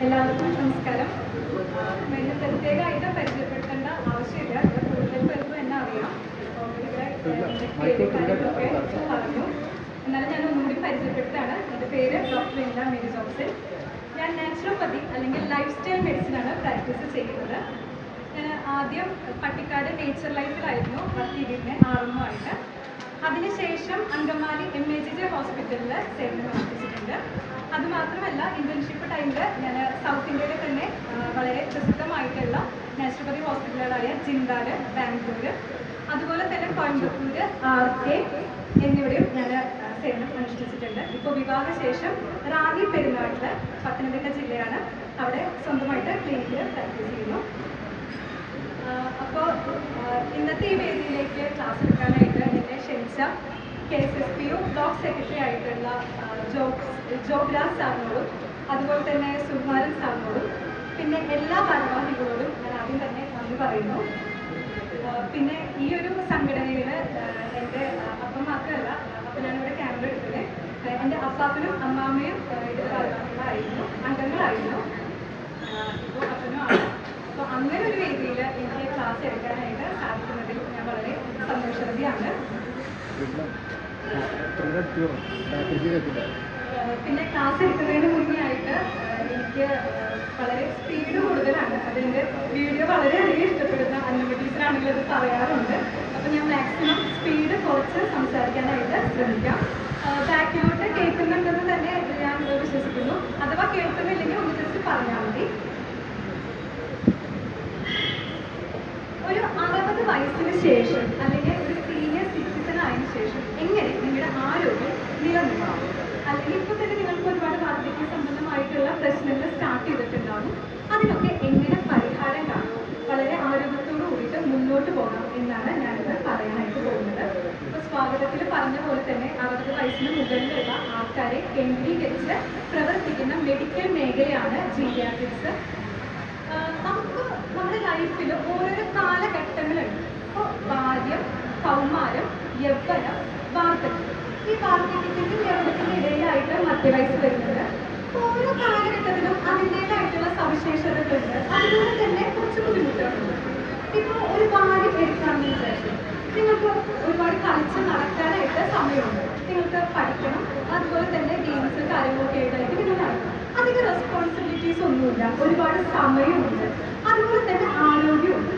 എല്ലാവർക്കും നമസ്കാരം. എന്നെ പ്രത്യേകമായിട്ട് പരിചയപ്പെടുത്തേണ്ട ആവശ്യമില്ല. കൂടുതൽ പേർക്കും എന്നെ അറിയാം. കാര്യങ്ങളൊക്കെ പറഞ്ഞു. എന്നാലും ഞാൻ ഒന്നുകൂടി പരിചയപ്പെടുത്താണ്. എൻ്റെ പേര് ഡോക്ടർ ഇന്ദ മേരി ജോൺസൺ. ഞാൻ നാച്ചുറോപ്പതി അല്ലെങ്കിൽ ലൈഫ് സ്റ്റൈൽ മെഡിസിനാണ് പ്രാക്ടീസ് ചെയ്യുന്നത്. ഞാൻ ആദ്യം പട്ടിക്കാട് നേച്ചർ ലൈഫിലായിരുന്നു വർക്ക് ചെയ്തിരുന്നത് ആറുമായിട്ട്. അതിനുശേഷം അങ്കമാലി MAGJ ഹോസ്പിറ്റലിൽ സേവനം അനുഷ്ഠിച്ചിട്ടുണ്ട്. അതുമാത്രമല്ല, ഇന്റേൺഷിപ്പ് ടൈമിൽ ഞാൻ സൗത്ത് ഇന്ത്യയിലെ തന്നെ വളരെ പ്രസിദ്ധമായിട്ടുള്ള നാച്ചുറോപ്പതി ഹോസ്പിറ്റലുകളായ ജിൻഡാൽ, ബാംഗ്ലൂർ, അതുപോലെ തന്നെ കോയമ്പത്തൂർ, RK എന്നിവിടെയും ഞാൻ സേവനം അനുഷ്ഠിച്ചിട്ടുണ്ട്. ഇപ്പോൾ വിവാഹശേഷം റാന്നി പെരുന്നാട്ടിൽ, പത്തനംതിട്ട ജില്ലയാണ്, അവിടെ സ്വന്തമായിട്ട് ക്ലിനിക്കിൽ പ്രാക്ടീസ് ചെയ്യുന്നു. അപ്പോൾ ഇന്നത്തെ ഈ വേദിയിലേക്ക് ക്ലാസ് എടുക്കാനായിട്ട് എന്നെ ക്ഷണിച്ച KSSPU ബ്ലോക്ക് സെക്രട്ടറി ആയിട്ടുള്ള ജോബ്രാജ് സാറിനോടും അതുപോലെ തന്നെ സുകുമാരൻ സാറിനോടും പിന്നെ എല്ലാ ഭാരവാഹികളോടും ഞാൻ ആദ്യം തന്നെ നന്ദി പറയുന്നു. പിന്നെ ഈ ഒരു സംഘടനയിൽ എൻ്റെ അപ്പം മാത്രമല്ല, അപ്പം ഞാനിവിടെ ക്യാമറ എടുത്തത് എൻ്റെ അപ്പാപ്പനും അമ്മാമ്മയും ഇതിൽ ഭാരവാഹികളായിരുന്നു, അംഗങ്ങളായിരുന്നു. ഇപ്പോൾ അപ്പനും ആണ്. അപ്പോൾ അങ്ങനെ ഒരു വേദിയിൽ എനിക്ക് ക്ലാസ് എടുക്കാനായിട്ട് സാധിക്കുന്നതിൽ ഞാൻ വളരെ സന്തോഷവതിയാണ്. പിന്നെ ക്ലാസ് എടുക്കുന്നതിന് മുന്നേ ആയിട്ട് എനിക്ക് വളരെ സ്പീഡ് കൂടുതലാണ്. അതിൻ്റെ വീഡിയോ വളരെയധികം ഇഷ്ടപ്പെടുന്ന അനുമതീസിനാണെങ്കിൽ അത് പറയാറുണ്ട്. അപ്പോൾ ഞാൻ മാക്സിമം സ്പീഡ് കുറച്ച് സംസാരിക്കാനായിട്ട് ശ്രമിക്കാം. ബാക്കിലോട്ട് കേൾക്കുന്നുണ്ടെന്ന് തന്നെ ഞാൻ വിശ്വസിക്കുന്നു. അഥവാ കേൾക്കുന്നില്ലെങ്കിൽ ഒന്ന് ജസ്റ്റ് പറഞ്ഞാൽ മതി. ഒരു 60 വയസ്സിന് ശേഷം അല്ലെങ്കിൽ ഒരു സീനിയർ സിറ്റിസൺ ആയതിനു ശേഷം എങ്ങനെ നിങ്ങളുടെ ആരോഗ്യം നിലനിർത്താം? അല്ലെങ്കിൽ ഇപ്പോൾ തന്നെ നിങ്ങൾക്ക് ഒരുപാട് വാർദ്ധക്യ സംബന്ധമായിട്ടുള്ള പ്രശ്നങ്ങൾ സ്റ്റാർട്ട് ചെയ്തിട്ടുണ്ടാകും. അതിനൊക്കെ എങ്ങനെ പരിഹാരം കാണും? വളരെ ആരോഗ്യത്തോടു കൂടിയിട്ട് മുന്നോട്ട് പോകാം എന്നാണ് ഞാനിത് പറയാനായിട്ട് പോകുന്നത്. ഇപ്പോൾ സ്വാഗതത്തിൽ പറഞ്ഞ പോലെ തന്നെ 60 വയസ്സിന് മുകളിലുള്ള ആൾക്കാരെ കേന്ദ്രീകരിച്ച് പ്രവർത്തിക്കുന്ന മെഡിക്കൽ മേഖലയാണ് ജീരിയാട്രിക്സ്. നമുക്ക് നമ്മുടെ ലൈഫിൽ ഓരോരോ കാലഘട്ടങ്ങളുണ്ട്. ഇപ്പോൾ ബാല്യം, കൗമാരം, യൗവനം, വാർദ്ധക്യം. ഈ വാർദ്ധക്യത്തിൻ്റെ യൗവനത്തിൻ്റെ ഇടയിലായിട്ട് മധ്യവയസ്സ് വരുന്നത്. ഓരോ കാലഘട്ടത്തിലും അതിൻ്റേതായിട്ടുള്ള സവിശേഷതകളുണ്ട്. അതുപോലെ തന്നെ കുറച്ച് ബുദ്ധിമുട്ടുകളുണ്ട്. ഇപ്പോൾ ഒരു ബാല്യം എടുക്കാമെന്ന് വിചാരിച്ചു, നിങ്ങൾക്ക് ഒരുപാട് കളിച്ച് നടക്കാനായിട്ട് സമയമുണ്ട്. നിങ്ങൾക്ക് പഠിക്കണം, അതുപോലെ തന്നെ ഗെയിംസ് കാര്യങ്ങളൊക്കെ ആയിട്ടായിട്ട് നിങ്ങൾ നടക്കണം. അധികം റെസ്പോൺസിബിലിറ്റീസ് ഒന്നുമില്ല, ഒരുപാട് സമയമുണ്ട്, അതുപോലെ തന്നെ ആരോഗ്യമുണ്ട്.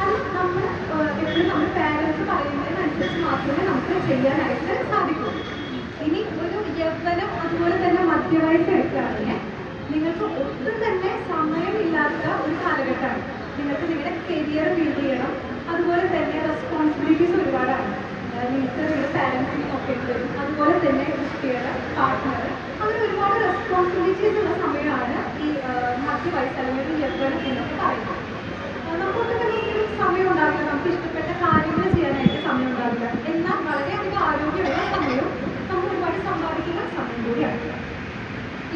അത് നമ്മൾ എപ്പോഴും നമ്മുടെ പാരൻസ് പറയുന്നതിനനുസരിച്ച് മാത്രമേ നമുക്ക് ചെയ്യാനായിട്ട് സാധിക്കൂ. ഇനി ഒരു യൗവനം അതുപോലെ തന്നെ മധ്യവയസ്സ് എടുക്കുകയാണെങ്കിൽ നിങ്ങൾക്ക് ഒട്ടും തന്നെ സമയമില്ലാത്ത ഒരു കാലഘട്ടമാണ്. നിങ്ങൾക്ക് നിങ്ങളുടെ കരിയർ ബിൽഡ് ചെയ്യണം, അതുപോലെ തന്നെ റെസ്പോൺസിബിലിറ്റീസ് ഒരുപാടാണ്. നിങ്ങൾക്ക് നിങ്ങളുടെ പാരൻസിനെ നോക്കേണ്ടി വരും, അതുപോലെ തന്നെ കുട്ടികളുടെ പാർട്ട്ണർ, അങ്ങനെ ഒരുപാട് റെസ്പോൺസിബിലിറ്റീസ് ഉള്ള സമയമാണ് ഈ മധ്യവയസ്സ് അല്ലെങ്കിൽ ഒരു യൗവനം എന്നൊക്കെ പറയുന്നത്. നമുക്കൊക്കെ തന്നെ സമയം ഉണ്ടാവില്ല, നമുക്ക് ഇഷ്ടപ്പെട്ട കാര്യങ്ങൾ ചെയ്യാനായിട്ട് സമയം ഉണ്ടാവില്ല. എന്നാൽ വളരെയധികം ആരോഗ്യമുള്ള സമയവും നമ്മൾ ഒരുപാട് സമ്പാദിക്കുന്ന സമയം കൂടിയാണ്.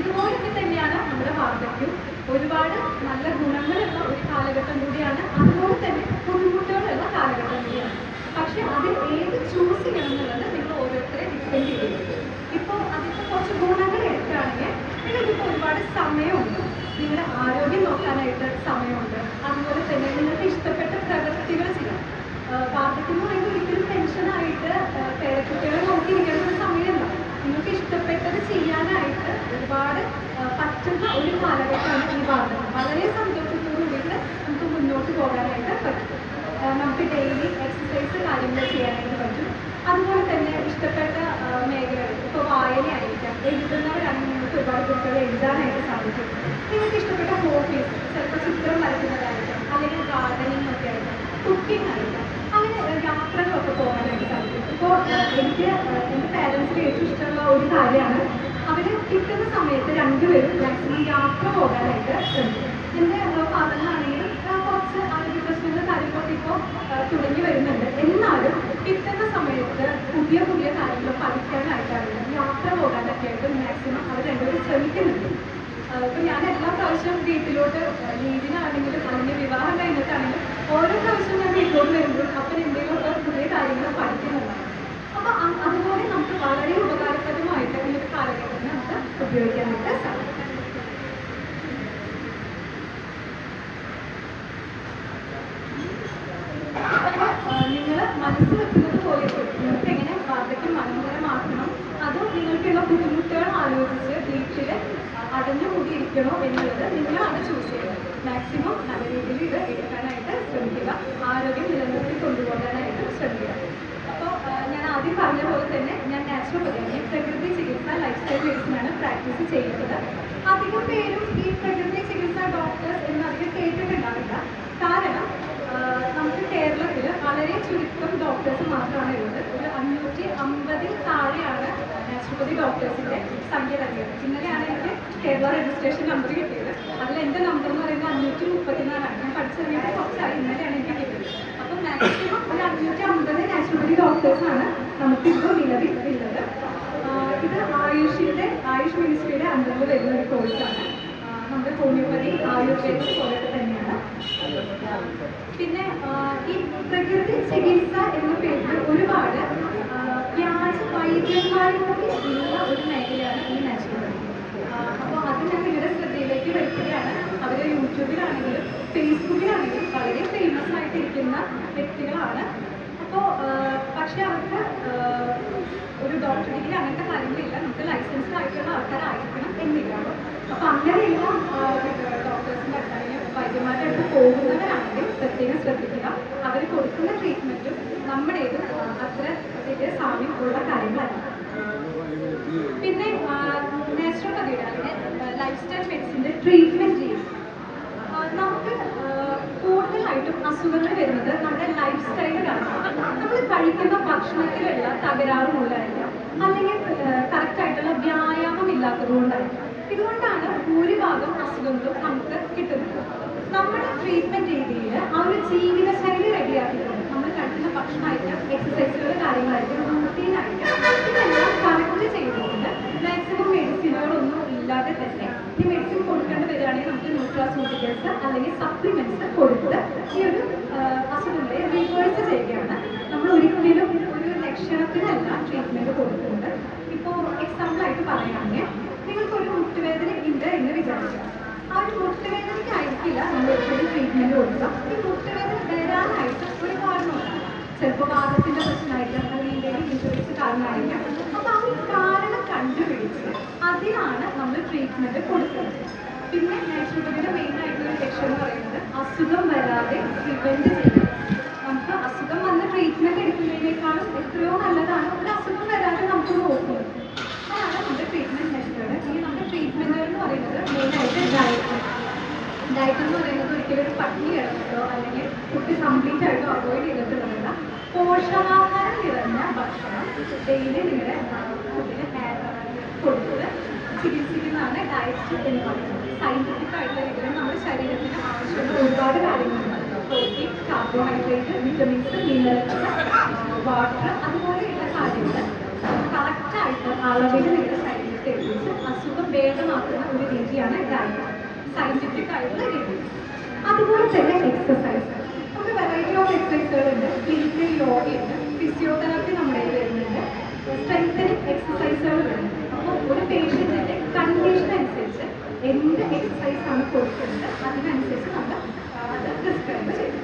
ഇതുപോലൊക്കെ തന്നെയാണ് നമ്മുടെ വാർദ്ധക്യം. ഒരുപാട് നല്ല ഗുണങ്ങളുള്ള ഒരു കാലഘട്ടം കൂടിയാണ്, അതുപോലെ തന്നെ ബുദ്ധിമുട്ടുകളുള്ള കാലഘട്ടം കൂടിയാണ്. പക്ഷെ അതിൽ ഏത് ചൂസ് ചെയ്യണം എന്നുള്ളത് നിങ്ങൾ ഓരോരുത്തരെ ഡിപ്പെൻഡ് ചെയ്യും. ഇപ്പോൾ അതിൻ്റെ കുറച്ച് ഗുണങ്ങൾ എടുക്കുകയാണെങ്കിൽ നിങ്ങൾക്കിപ്പോൾ ഒരുപാട് സമയമുണ്ട്, നിങ്ങളുടെ ആരോഗ്യം നോക്കാനായിട്ട് സമയമുണ്ട്, അതുപോലെ തന്നെ നിങ്ങൾക്ക് ഇഷ്ടപ്പെട്ട പ്രവൃത്തികൾ ചെയ്യാം. വാർദ്ധക്യം എന്ന് പറയുമ്പോൾ ഒരിക്കലും ടെൻഷനായിട്ട് പേരക്കുട്ടികളെ നോക്കിയിരിക്കേണ്ട ഒരു സമയമല്ല. നിങ്ങൾക്ക് ഇഷ്ടപ്പെട്ടത് ചെയ്യാനായിട്ട് ഒരുപാട് പറ്റുന്ന ഒരു കാലഘട്ടമാണ് ഈ വാർദ്ധക്യം. വളരെ സന്തോഷത്തോടു കൂടിയിട്ട് നമുക്ക് മുന്നോട്ട് പോകാനായിട്ട് പറ്റും. നമുക്ക് ഡെയിലി എക്സസൈസ് കാര്യങ്ങൾ ചെയ്യാനായിട്ട് പറ്റും. അതുപോലെ തന്നെ ഇഷ്ടപ്പെട്ട മേഖലകൾ, ഇപ്പോൾ വായനയായിരിക്കാം, എഴുതുന്നവരാണെങ്കിൽ നിങ്ങൾക്ക് ഒരുപാട് ബുക്കുകൾ എഴുതാനായിട്ട് സാധിക്കും. നിങ്ങൾക്ക് ഇഷ്ടപ്പെട്ട ഹോബീസ്, ചിലപ്പോൾ ചിത്രം വരയ്ക്കുന്നതായിരിക്കാം, അല്ലെങ്കിൽ ഗാർഡനിങ് ഒക്കെ ആയിരിക്കാം, കുക്കിംഗ് ആയിരിക്കാം, അങ്ങനെ യാത്രകളൊക്കെ പോകാനായിട്ട് സാധിക്കും. ഇപ്പോൾ എനിക്ക് എൻ്റെ പാരൻസിന് ഏറ്റവും ഇഷ്ടമുള്ള ഒരു കാര്യമാണ്, അവർ കിട്ടുന്ന സമയത്ത് രണ്ടുപേരും മാക്സിമം യാത്ര പോകാനായിട്ട് ശ്രമിക്കും. എൻ്റെ ഫാദറിനാണെങ്കിലും കുറച്ച് ആരോഗ്യ പ്രശ്നങ്ങൾ കാര്യങ്ങളൊക്കെ ഇപ്പോൾ തുടങ്ങി വരുന്നുണ്ട്. എന്നാലും കിട്ടുന്ന സമയത്ത് പുതിയ പുതിയ കാര്യങ്ങൾ പഠിക്കാനായിട്ടാണെങ്കിലും യാത്ര പോകാനൊക്കെ ആയിട്ട് മാക്സിമം അവർ രണ്ടുപേരും ശ്രമിക്കുന്നുണ്ട്. ഇപ്പം ഞാൻ എല്ലാ പ്രാവശ്യവും വീട്ടിലോട്ട് ലീവിനാണെങ്കിലും അല്ലെങ്കിൽ വിവാഹം കഴിഞ്ഞിട്ടാണെങ്കിലും ഓരോ പ്രാവശ്യം ഞാൻ വീട്ടിലോട്ട് വരുമ്പോൾ അപ്പം എന്തെങ്കിലുമൊക്കെ പുതിയ കാര്യങ്ങൾ പഠിക്കുന്നുണ്ടാണ്. അപ്പം അതുപോലെ നമുക്ക് വളരെ ഉപകാരപ്രദമായിട്ട് ഈ ഒരു കാലഘട്ടത്തിൽ നമുക്ക് ഉപയോഗിക്കാനായിട്ട് സാധിക്കും. എടുക്കണോ എന്നുള്ളത് നിങ്ങളാണ് ചൂസ് ചെയ്യുന്നത്. മാക്സിമം നല്ല രീതിയിൽ ഇത് എടുക്കാനായിട്ട് ശ്രമിക്കുക, ആരോഗ്യം നിലനിർത്തി കൊണ്ടുപോകാനായിട്ട് ശ്രമിക്കുക. അപ്പോൾ ഞാൻ ആദ്യം പറഞ്ഞ പോലെ തന്നെ ഞാൻ നാച്ചുറോപ്പതിയാണ്, പ്രകൃതി ചികിത്സ ലൈഫ് സ്റ്റൈൽ മെഡിസിനാണ് പ്രാക്ടീസ് ചെയ്യുന്നത്. അധികം പേരും ഈ പ്രകൃതി ചികിത്സ ഡോക്ടേഴ്സ് എന്ന് അധികം കേട്ടിട്ടുണ്ടാവില്ല. കാരണം നമുക്ക് കേരളത്തിൽ വളരെ ചുരുക്കം ഡോക്ടേഴ്സ് മാത്രമാണ് ഉള്ളത്. ഒരു 550 താഴെയാണ് നാച്ചുറോപ്പതി ഡോക്ടേഴ്സിൻ്റെ സംഖ്യ തന്നെ. ഇന്നലെയാണ് എനിക്ക് കേരള രജിസ്ട്രേഷൻ നമ്പർ കിട്ടിയത്. അതിൽ എൻ്റെ നമ്പർ എന്ന് പറയുന്നത് 534ആണ്. ഞാൻ പഠിച്ചിറങ്ങിയിട്ട് കുറച്ചായി, ഇന്നലെയാണ് എനിക്ക് കിട്ടിയത്. അപ്പം മാക്സിമം ഒരു 550 നാച്ചുറോപ്പതി ഡോക്ടേഴ്സാണ് നമുക്കിപ്പോൾ നിലവിൽ ഉള്ളത്. ഇത് ആയുഷ് മിനിസ്ട്രിയുടെ അണ്ടറിൽ വരുന്ന ഒരു കോഴ്സാണ്. നമ്മുടെ ഹോമിയോപ്പതി ആയുർവേദം പോലൊക്കെ തന്നെയാണ്. പിന്നെ ഈ പ്രകൃതി ചികിത്സ എന്ന പേരിൽ ഒരുപാട് വ്യാജ വൈദ്യന്മാരോട് ഉള്ള ഒരു മേഖലയാണ് ഈ നാച്ചുറോപ്പതി. അപ്പോൾ അത് ഞാൻ നിങ്ങളുടെ ശ്രദ്ധയിലേക്ക് വരുത്തുകയാണ്. അവർ യൂട്യൂബിലാണെങ്കിലും ഫേസ്ബുക്കിലാണെങ്കിലും വളരെ ഫേമസ് ആയിട്ടിരിക്കുന്ന വ്യക്തികളാണ്. അപ്പോൾ പക്ഷെ അവർക്ക് ഒരു ഡോക്ടർ ഡിഗ്രി അങ്ങനത്തെ കാര്യങ്ങളില്ല. നമുക്ക് ലൈസൻസ്ഡ് ആയിട്ടുള്ള ആൾക്കാരായിരിക്കണം എന്നില്ല. അപ്പോൾ അങ്ങനെയുള്ള ഡോക്ടേഴ്സിൻ്റെ അടുത്ത് അല്ലെങ്കിൽ വൈദ്യന്മാരുടെ അടുത്ത് പോകുന്നവരാണെങ്കിൽ പ്രത്യേകം ശ്രദ്ധിക്കുക. അവർ കൊടുക്കുന്ന ട്രീറ്റ്മെൻറ്റും നമ്മുടേത് അത്ര വലിയ സാമ്യം ഉള്ള കാര്യങ്ങളല്ല. പിന്നെ നാച്ചുറോപ്പതിയുടെ അല്ലെങ്കിൽ ലൈഫ് സ്റ്റൈൽ മെഡിസിൻ്റെ ട്രീറ്റ്മെൻറ്റ് രീതി നമുക്ക് കൂടുതലായിട്ടും അസുഖങ്ങൾ വരുന്നത് നമ്മുടെ ലൈഫ് സ്റ്റൈൽ കാരണം. നമ്മൾ കഴിക്കുന്ന ഭക്ഷണത്തിലുള്ള തകരാറ് മൂലമായിരിക്കാം, അല്ലെങ്കിൽ കറക്റ്റായിട്ടുള്ള വ്യായാമം ഇല്ലാത്തത് കൊണ്ടായിരിക്കാം. ഇതുകൊണ്ടാണ് ഭൂരിഭാഗം അസുഖങ്ങളും നമുക്ക് കിട്ടുന്നത്. നമ്മുടെ ട്രീറ്റ്മെൻറ്റ് രീതിയിൽ ആ ഒരു ജീവിതശൈലി റെഡിയാക്കിയിട്ടുണ്ട്. നമ്മൾ കഴിക്കുന്ന ഭക്ഷണമായിരിക്കാം, എക്സസൈസുകൾ കാര്യങ്ങളായിരിക്കും, റൂട്ടീനായിരിക്കാം, ഇതെല്ലാം കറക്റ്റ് ചെയ്തുകൊണ്ട് മാക്സിമം മെഡിസിനുകളൊന്നും ഇല്ലാതെ തന്നെ ഈ മെഡിസിൻ കൊടുക്കേണ്ടി വരികയാണെങ്കിൽ നമുക്ക് ന്യൂട്രാസ്യൂട്ടിക്കൽസ് അല്ലെങ്കിൽ സപ്ലിമെൻറ്റ്സ് കൊടുത്ത് ഈ ഒരു അസുഖങ്ങളെ റിവേഴ്സ് ചെയ്യുകയാണ്. നമ്മൾ ഒരിക്കലും ഒരു ലക്ഷണത്തിനല്ല ട്രീറ്റ്മെൻറ്റ് കൊടുക്കുന്നത്. ഇപ്പോൾ എക്സാമ്പിളായിട്ട് പറയുകയാണെങ്കിൽ നിങ്ങൾക്കൊരു മുട്ടുവേദന ഉണ്ട് എന്ന് വിചാരിക്കുക. ആ ഒരു മുട്ടുവേദനയ്ക്കായിരിക്കില്ല നമ്മൾ ഒരിക്കലും ട്രീറ്റ്മെൻറ്റ് കൊടുക്കുക. ഈ മുട്ടുവേദന വരാനായിട്ട് ഒരു കാരണമുണ്ട്. ചിലപ്പോൾ വാദത്തിൻ്റെ പ്രശ്നമായിരിക്കാം, അല്ലെങ്കിൽ ഇൻഷുറൻസ് കാരണമായിരിക്കാം. അപ്പോൾ ആ ഒരു കാരണം കണ്ടുപിടിച്ച് അതിനാണ് നമ്മൾ ട്രീറ്റ്മെൻറ്റ് കൊടുക്കുന്നത്. പിന്നെ നാച്ചുറോപ്പതിയുടെ മെയിനായിട്ടുള്ള ലക്ഷ്യം എന്ന് പറയുന്നത് അസുഖം വരാതെ പ്രിവെൻറ്റ് ചെയ്യുക. നമുക്ക് അസുഖം വന്ന് ട്രീറ്റ്മെൻറ്റ് എടുക്കുന്നതിനേക്കാളും എത്രയോ നല്ലതാണ് ഒരു അസുഖം വരാതെ നമുക്ക് നോക്കുന്നത്. അതാണ് നമ്മുടെ ട്രീറ്റ്മെൻറ്റ് മെത്തേഡ്. ഈ നമ്മുടെ ട്രീറ്റ്മെൻറ്റുകൾ എന്ന് പറയുന്നത് മെയിനായിട്ട് ഡയറ്റ് എന്ന് പറയുന്നത് ഒരിക്കലും ഒരു പട്ടിണി കിടന്നിട്ടോ അല്ലെങ്കിൽ ഫുഡ് കംപ്ലീറ്റ് ആയിട്ടോ അവോയ്ഡ് ചെയ്തിട്ടുള്ളതല്ല. പോഷകാഹാരം നിറഞ്ഞ ഭക്ഷണം ഡെയിലി നിങ്ങളുടെ ഫുഡിന് കൊടുത്ത് ചികിത്സിക്കുന്നതാണ് ഡയറ്റ് എന്ന് പറയുന്നത്. സയൻറ്റിഫിക് ആയിട്ടുള്ള രീതിയിൽ നമ്മുടെ ശരീരത്തിന് ആവശ്യമുള്ള ഒരുപാട് കാര്യങ്ങളുണ്ട്. Protein, carbohydrate, vitamins, minerals, water, അതുപോലെയുള്ള കാര്യങ്ങൾ കറക്റ്റായിട്ട് അളവിൽ നിങ്ങളുടെ ശരീരത്തെ എത്തിച്ച് അസുഖം ഭേദമാക്കുന്ന ഒരു രീതിയാണ് ഡയറ്റ്, സയൻറ്റിഫിക് ആയിട്ടുള്ള രീതി. അതുപോലെ തന്നെ എക്സസൈസ്, നമുക്ക് വെറൈറ്റി ഓഫ് എക്സസൈസുകളുണ്ട്. ക്ലിനിക്കൽ യോഗയുണ്ട്, ഫിസിയോതെറാപ്പി നമ്മുടെ വരുന്നുണ്ട്, സ്ട്രെങ്തനിങ് എക്സസൈസുകൾ വരുന്നുണ്ട്. അപ്പോൾ ഒരു പേഷ്യൻറ്റിൻ്റെ കണ്ടീഷൻ അനുസരിച്ച് എന്ത് എക്സസൈസാണ് കൊടുക്കുന്നത് അതിനനുസരിച്ച് നമ്മൾ അത് പ്രിസ്ക്രൈബ് ചെയ്യും.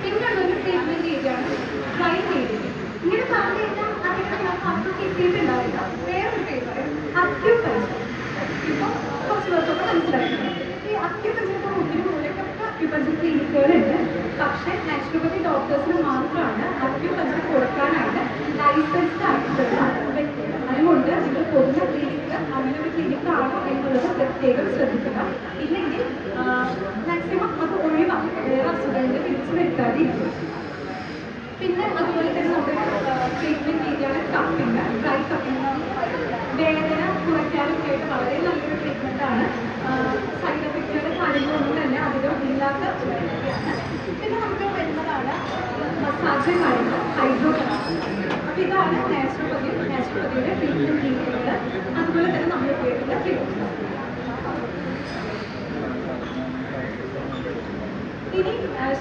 പിന്നുള്ളൊരു ട്രീറ്റ്മെൻറ്റ് രീതിയാണ് ഡ്രൈ ഹീലിംഗ്. ഇങ്ങനെ പറഞ്ഞു കഴിഞ്ഞാൽ അതിന് നമുക്ക് കിട്ടിയിട്ടുണ്ടാവില്ല. വേറൊരു പേര് അക്യുപഞ്ചർ. ഇപ്പോൾ കുറച്ച് പേർക്കൊക്കെ മനസ്സിലാക്കണം. ഈ അക്യുപഞ്ചർ ഒത്തിരി മൂലക്കൊക്കെ അക്യുപഞ്ചർ ക്ലിനിക്കുകളുണ്ട്. പക്ഷേ നാച്ചുറോപ്പതി ഡോക്ടേഴ്സിന് മാത്രമാണ് അക്യുപഞ്ചർ കൊടുക്കാനായിട്ട് ലൈസൻസ്ഡ് ആയിട്ടുള്ള വ്യക്തികൾ. അതുകൊണ്ട് നിങ്ങൾ പോകുന്ന ക്ലിനിക്ക് അങ്ങനെ ഒരു ക്ലിനിക്കാണോ എന്നുള്ളത് പ്രത്യേകം ശ്രദ്ധിക്കുക. ഇല്ലെങ്കിൽ മാക്സിമം അത് ഒഴിവാക്കുക, വേറെ അസുഖങ്ങൾ തിരിച്ചു വരുത്താതിരിക്കും. പിന്നെ അതുപോലെ തന്നെ നമ്മുടെ ട്രീറ്റ്മെൻറ്റ് രീതിയാണ് കപ്പിങ്, ഡ്രൈ കപ്പിങ്. വേദന കുറയ്ക്കാനൊക്കെ ആയിട്ട് വളരെ നല്ലൊരു ട്രീറ്റ്മെൻറ്റാണ്. സൈഡ് എഫക്റ്റുകളുടെ കാര്യങ്ങളൊന്നും തന്നെ അധികം ഇല്ലാത്ത ട്രീറ്റ്മെൻറ്റാണ്. പിന്നെ നമുക്ക് വരുന്നതാണ് മസാജ് കാര്യങ്ങൾ, ഹൈഡ്രോതെറാപ്പി. അപ്പോൾ ഇതാണ് നാച്ചുറോപ്പതിയുടെ ട്രീറ്റ്മെൻറ്റ് രീതികൾ. അതുപോലെ തന്നെ നമ്മൾ ഉപയോഗിക്കുന്ന ട്രീറ്റ്മെൻറ്റ്. ഇനി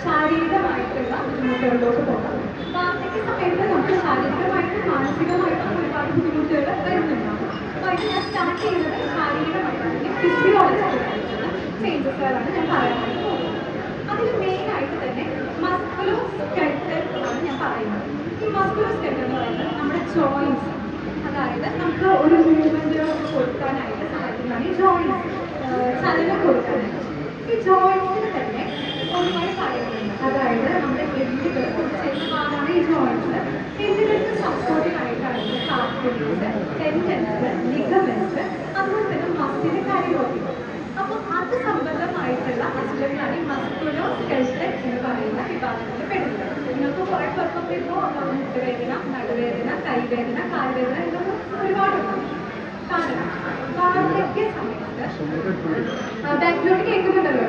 ശാരീരികമായിട്ടുള്ള ബുദ്ധിമുട്ടുകളിലോട്ട് പോകാം. വാർദ്ധക്യ സമയത്ത് നമുക്ക് ശാരീരികമായിട്ടും മാനസികമായിട്ടും ഒരുപാട് ബുദ്ധിമുട്ടുകൾ വരുന്നുണ്ടാകും. അപ്പോൾ ഇത് ഞാൻ സ്റ്റാർട്ട് ചെയ്യുന്നത് ശാരീരികമായിട്ടുള്ള ഫിസിയോളജിക്കലായിട്ടുള്ള ചേഞ്ചസുകളാണ് ഞാൻ പറയാനായിട്ട് പോകുന്നത്. അതിൽ മെയിനായിട്ട് തന്നെ മസ്കുലോ സ്കെൽറ്റൽ ആണ് ഞാൻ പറയുന്നത്. ഈ മസ്കുലോ സ്കെൽറ്റൽ എന്ന് പറയുന്നത് നമ്മുടെ ജോയിൻസ്, അതായത് നമുക്ക് ഒരു മൂവ്മെൻറ്റുകളൊക്കെ കൊടുക്കാനായിട്ട് സഹായിക്കുന്നതാണ് ഈ ജോയിൻസ്. അതായത് നമ്മുടെ എല്ലുകൾ ചേർന്ന ഭാഗമാണ് ഈ ജോയിൻസ്. എല്ലുകൾക്ക് സപ്പോർട്ടിനായിട്ടാണ് കാർട്ടിലേജ്, ടെൻഡൻസ്, ലിഗമെന്റ്സ്, അതുപോലെ തന്നെ മസിൽ കാര്യങ്ങളൊക്കെ. അപ്പോൾ അത് സംബന്ധമായിട്ടുള്ള അസുഖങ്ങളാണ് ഈ മസ്കുലോ സ്കെൽറ്റൽ എന്ന് പറയുന്ന വിഭാഗത്തിൽ പെടുന്നത്. നിങ്ങൾക്ക് കുറേ പേർക്കൊക്കെ ഇപ്പോൾ മുട്ടുവേദന, നടുവേദന, കൈവേദന, കാൽവേദന ഇതൊക്കെ ഒരുപാടുണ്ടാവും. കാരണം വാർദ്ധക്യ സമയത്ത് ബാക്കിലോട്ട് കേൾക്കുന്നുണ്ടല്ലോ,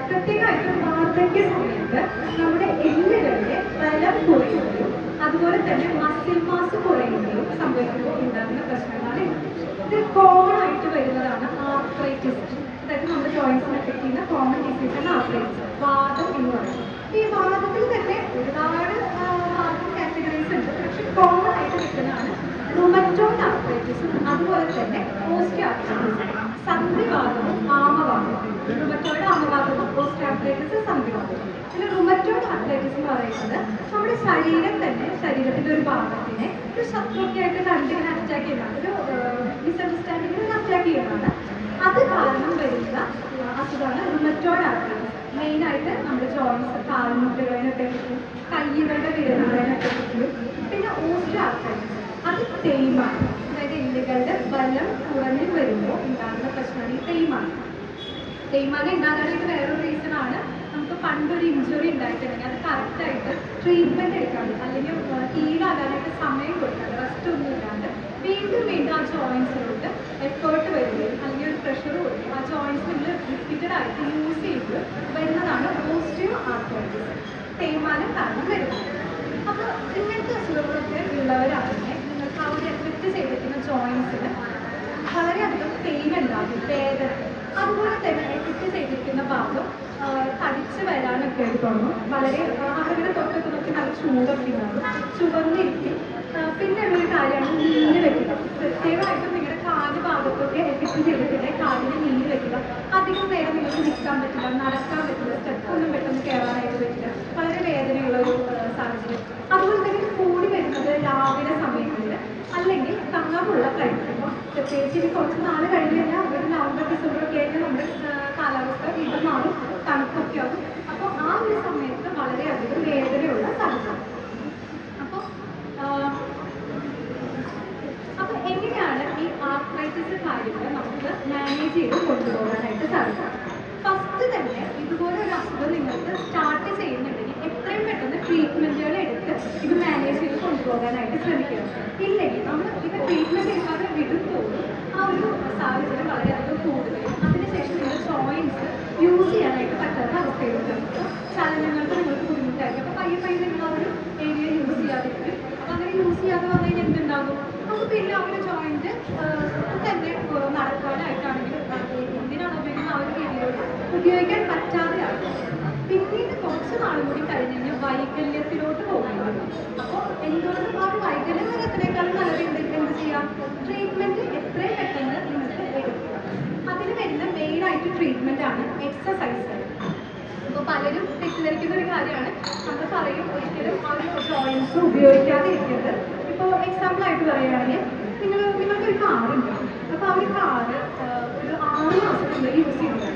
പ്രത്യേകമായിട്ടും വാർദ്ധക്യ സമയത്ത് നമ്മുടെ എല്ലുകളുടെ ബലം കുറയുകയും അതുപോലെ തന്നെ മസിൽ മാസ് കുറയുകയും സംഭവിക്കുമ്പോൾ ഉണ്ടാകുന്ന പ്രശ്നങ്ങളാണ് ഇത്. കോമൺ ആയിട്ട് വരുന്നതാണ് ആർത്രൈറ്റിസ്. അതായത് നമ്മുടെ ജോയിൻസിനെ എഫക്ട് ചെയ്യുന്ന കോമൺ ഡിസീസാണ് ആർത്രൈറ്റിസ്, വാദം എന്ന് പറയുന്നത്. ഈ വാദത്തിൽ തന്നെ ഒരുപാട് കാറ്റഗറീസ് ഉണ്ട്. പക്ഷെ കോമൺ ആയിട്ട് കിട്ടുന്നതാണ് റുമറ്റോയ്ഡ് ആർത്രൈറ്റിസും അതുപോലെ തന്നെ ഓസ്റ്റിയോആർത്രൈറ്റിസും, സന്ധിവാതവും ആമവാതവും. Rheumatoid ആമവാതവും osteoarthritis സന്ധിവാതവും. പിന്നെ റുമറ്റോയ്ഡ് ആർത്രൈറ്റിസ് എന്ന് പറയുന്നത് നമ്മുടെ ശരീരം തന്നെ, ശരീരത്തിന്റെ ഒരു ഭാഗത്തിനെ ഒരു ശത്രുക്കളായിട്ട് കണ്ടിങ്ങനെ അറ്റാക്ക് ചെയ്യുന്നതാണ്, ഒരു മിസ്അണ്ടർസ്റ്റാൻഡിങ്ങിന് അറ്റാക്ക് ചെയ്യുന്നതാണ്. അത് കാരണം വരുന്ന അസുഖമാണ് റുമറ്റോയ്ഡ് ആർത്രൈറ്റിസ്. മെയിനായിട്ട് നമ്മുടെ ജോയിൻസ്, കാൽമുട്ടുകളതിനൊക്കെ പറ്റും, കയ്യുകളുടെ വിരലുകളതിനൊക്കെ പറ്റും. പിന്നെ ഓസ്റ്റിയോആർത്രൈറ്റിസ് അത് തേയ്മാണ്. അതായത് എല്ലുകളുടെ ബലം കുറഞ്ഞു വരുമ്പോൾ ഉണ്ടാകുന്ന പ്രശ്നമാണ് ഈ തേയ്മാനം. തേയ്മാനം ഉണ്ടാകാനായിട്ട് വേറൊരു റീസണാണ്, നമുക്ക് പണ്ടൊരു ഇഞ്ചുറി ഉണ്ടായിട്ടുണ്ടെങ്കിൽ അത് കറക്റ്റായിട്ട് ട്രീറ്റ്മെൻറ്റ് എടുക്കാണ്ട് അല്ലെങ്കിൽ ഹീലാകാനായിട്ട് സമയം കൊടുക്കാണ്ട് റെസ്റ്റ് ഒന്നും ഇല്ലാണ്ട് വീണ്ടും വീണ്ടും ആ ജോയിൻസിലോട്ട് എഫേർട്ട് വരികയും അല്ലെങ്കിൽ ഒരു പ്രഷർ കൊടുക്കുകയും ആ ജോയിൻസ് നിങ്ങൾ റിപ്പീറ്റഡ് ആയിട്ട് യൂസ് ചെയ്ത് വരുന്നതാണ് ഓസ്റ്റിയോആർത്രൈറ്റിസ്, തേയ്മാനം കാരണം വരുന്നത്. അപ്പോൾ ഇങ്ങനത്തെ അസുഖങ്ങളൊക്കെ ഉള്ളവരാണെങ്കിൽ നിങ്ങൾക്ക് ആ ഒരു എഫക്റ്റ് ചെയ്തിരിക്കുന്ന ജോയിൻസിന് വളരെയധികം പെയിൻ ഉണ്ടാകും, വേദന. അതുപോലെ തന്നെ എഫക്റ്റ് ചെയ്തിരിക്കുന്ന ഭാഗം തടിച്ച് വരാനൊക്കെ തുടങ്ങും. വളരെ അവരുടെ തൊട്ടൊക്കെ നോക്കി നല്ല ചൂടൊക്കെ ഉണ്ടാകും, ചുവന്നിരിക്കും. പിന്നെ ഉള്ളൊരു കാര്യമാണ് നീര് വെക്കുക. പ്രത്യേകമായിട്ടും നിങ്ങളുടെ കാല് ഭാഗത്തൊക്കെ എഫക്റ്റ് ചെയ്തിട്ടുണ്ടെങ്കിൽ കാലിന് നീര് വെക്കുക. അധികം നേരം നിങ്ങൾക്ക് നിൽക്കാൻ പറ്റില്ല, നടക്കാൻ പറ്റില്ല, സ്റ്റെപ്പൊന്നും പെട്ടെന്ന് കയറാനായിട്ട് പറ്റില്ല, വളരെ വേദനയുള്ള ഒരു സാഹചര്യം. അതുപോലെ തന്നെ കൂടി വരുന്നത് രാവിലെ സമയങ്ങളിൽ അല്ലെങ്കിൽ തണുപ്പുള്ള കഴിക്കുമ്പോൾ, പ്രത്യേകിച്ച് ഇനി കുറച്ച് നാൾ കഴിഞ്ഞ് കഴിഞ്ഞാൽ ഒരു നവംബർ ഡിസംബറൊക്കെ ആയിട്ട് നമ്മുടെ കാലാവസ്ഥ വീണ്ടും മാറും, തണുപ്പൊക്കെ ആകും. അപ്പോൾ ആ ഒരു സമയത്ത് വളരെയധികം വേദനയുള്ള സാഹചര്യം. അപ്പോൾ എങ്ങനെയാണ് ഈ ആർത്രൈറ്റിസ് കാര്യങ്ങൾ നമുക്ക് മാനേജ് ചെയ്ത് കൊണ്ടുപോകാനായിട്ട് സാധിക്കുക? ഫസ്റ്റ് തന്നെ ഇതുപോലെ ഒരു അസുഖം നിങ്ങൾക്ക് സ്റ്റാർട്ട് ചെയ്യുന്നുണ്ടെങ്കിൽ എത്രയും പെട്ടെന്ന് ട്രീറ്റ്മെൻറ്റുകൾ എടുത്ത് ഇത് മാനേജ് ചെയ്ത് കൊണ്ടുപോകാനായിട്ട് ശ്രമിക്കണം. ഇല്ലെങ്കിൽ നമ്മൾ ഇത് ട്രീറ്റ്മെൻറ്റ് എടുക്കാതെ വിടുമ്പോഴും ആ ഒരു സാഹചര്യം വളരെയധികം കൂടുകയും അതിനുശേഷം നിങ്ങൾ ജോയിൻസ് യൂസ് ചെയ്യാനായിട്ട് പറ്റാത്ത അവസ്ഥയിലുണ്ടാകും. ചലനങ്ങൾക്ക് നിങ്ങൾക്ക് ബുദ്ധിമുട്ടായിരിക്കും. അപ്പോൾ പയ്യെ പയ്യെ നിങ്ങൾ ആ ഒരു ഏരിയ യൂസ് ചെയ്യാതിരിക്കും. അപ്പോൾ അങ്ങനെ യൂസ് ചെയ്യാതെ വന്നു കഴിഞ്ഞാൽ എന്തുണ്ടാകും? നമുക്ക് പിന്നെ ആ ഒരു ജോയിൻറ്റ് തന്നെ നടക്കാനായിട്ടാണെങ്കിലും എന്തിനാണ് ഉപയോഗിക്കുന്ന ആ ഒരു രീതിയിലോട്ട് ഉപയോഗിക്കാൻ പറ്റാതെയാകും. പിന്നീട് കുറച്ച് നാളും കൂടി കഴിഞ്ഞ് കഴിഞ്ഞാൽ വൈകല്യത്തിലോട്ട് പോകുന്നത്. അപ്പോൾ എന്തുകൊണ്ടും ആ ഒരു വൈകല്യം വരത്തിനേക്കാളും നല്ലത് എന്ത് ചെയ്യാം? ട്രീറ്റ്മെൻറ്റ് എത്രയും പെട്ടെന്ന് നിങ്ങൾക്ക് എടുക്കുക. അതിന് വരുന്ന മെയിനായിട്ട് ട്രീറ്റ്മെൻറ്റാണ് എക്സസൈസുകൾ. അപ്പോൾ പലരും തെറ്റിദ്ധരിക്കുന്ന ഒരു കാര്യമാണ്, നമ്മൾ പറയും ഒരിക്കലും ആ ഒരു ജോയിൻസ് ഉപയോഗിക്കാതെ ഇരിക്കരുത്. ഇപ്പോൾ എക്സാമ്പിളായിട്ട് പറയുകയാണെങ്കിൽ നിങ്ങൾക്കൊരു കാറുണ്ട്. അപ്പോൾ ആ ഒരു കാറ് ഒരു 6 മാസത്തിനുള്ളിൽ യൂസ് ചെയ്യുന്നത്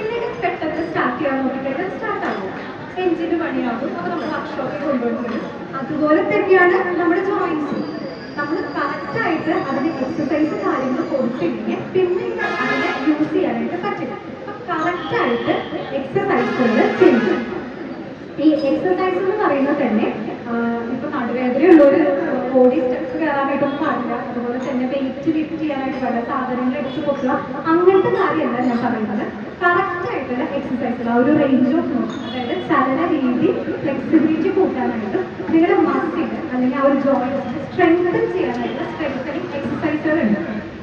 എന്നിട്ട് പെട്ടെന്ന് സ്റ്റാർട്ട് ചെയ്യാൻ നോക്കിക്കഴിഞ്ഞാൽ സ്റ്റാർട്ട് ആകും, എഞ്ചിന് പണിയാകും. അപ്പോൾ നമ്മൾ വർക്ക്ഷോപ്പിൽ കൊണ്ടുവരുന്നത് അതുപോലെ തന്നെയാണ് നമ്മുടെ ജോയിൻസ്. നമ്മൾ കറക്റ്റായിട്ട് അതിന് എക്സസൈസ് കാര്യങ്ങൾ കൊടുത്തില്ലെങ്കിൽ പിന്നെ അതിനെ യൂസ് ചെയ്യാനായിട്ട് പറ്റില്ല. അപ്പം കറക്റ്റായിട്ട് എക്സസൈസുകൾ ചെയ്യും. ഈ എക്സസൈസ് എന്ന് പറയുന്നത് തന്നെ ഇപ്പോൾ നടുവേദനയുള്ളൊരു ബോഡി സ്റ്റെപ്സ് കയറാനായിട്ടൊന്നും പാടില്ല, അതുപോലെ തന്നെ വെയിറ്റ് ലിഫ്റ്റ് ചെയ്യാനായിട്ട് പാടില്ല, സാധനങ്ങൾ എടുത്ത് പൊക്കുക, അങ്ങനത്തെ കാര്യമല്ല ഞാൻ പറയുന്നത്. കറക്റ്റായിട്ടുള്ള എക്സസൈസുകൾ ആ ഒരു റേഞ്ച് ഓഫ് മോഷൻ, അതായത് ചലന രീതി, ഫ്ലെക്സിബിലിറ്റി കൂട്ടാനായിട്ട് നിങ്ങളുടെ മസിൽ അല്ലെങ്കിൽ ആ ഒരു ജോയിൻസ് സ്ട്രെങ്തൻ ചെയ്യാനായിട്ടുള്ള സ്ട്രെങ്തനിങ് എക്സസൈസുകളുണ്ട്.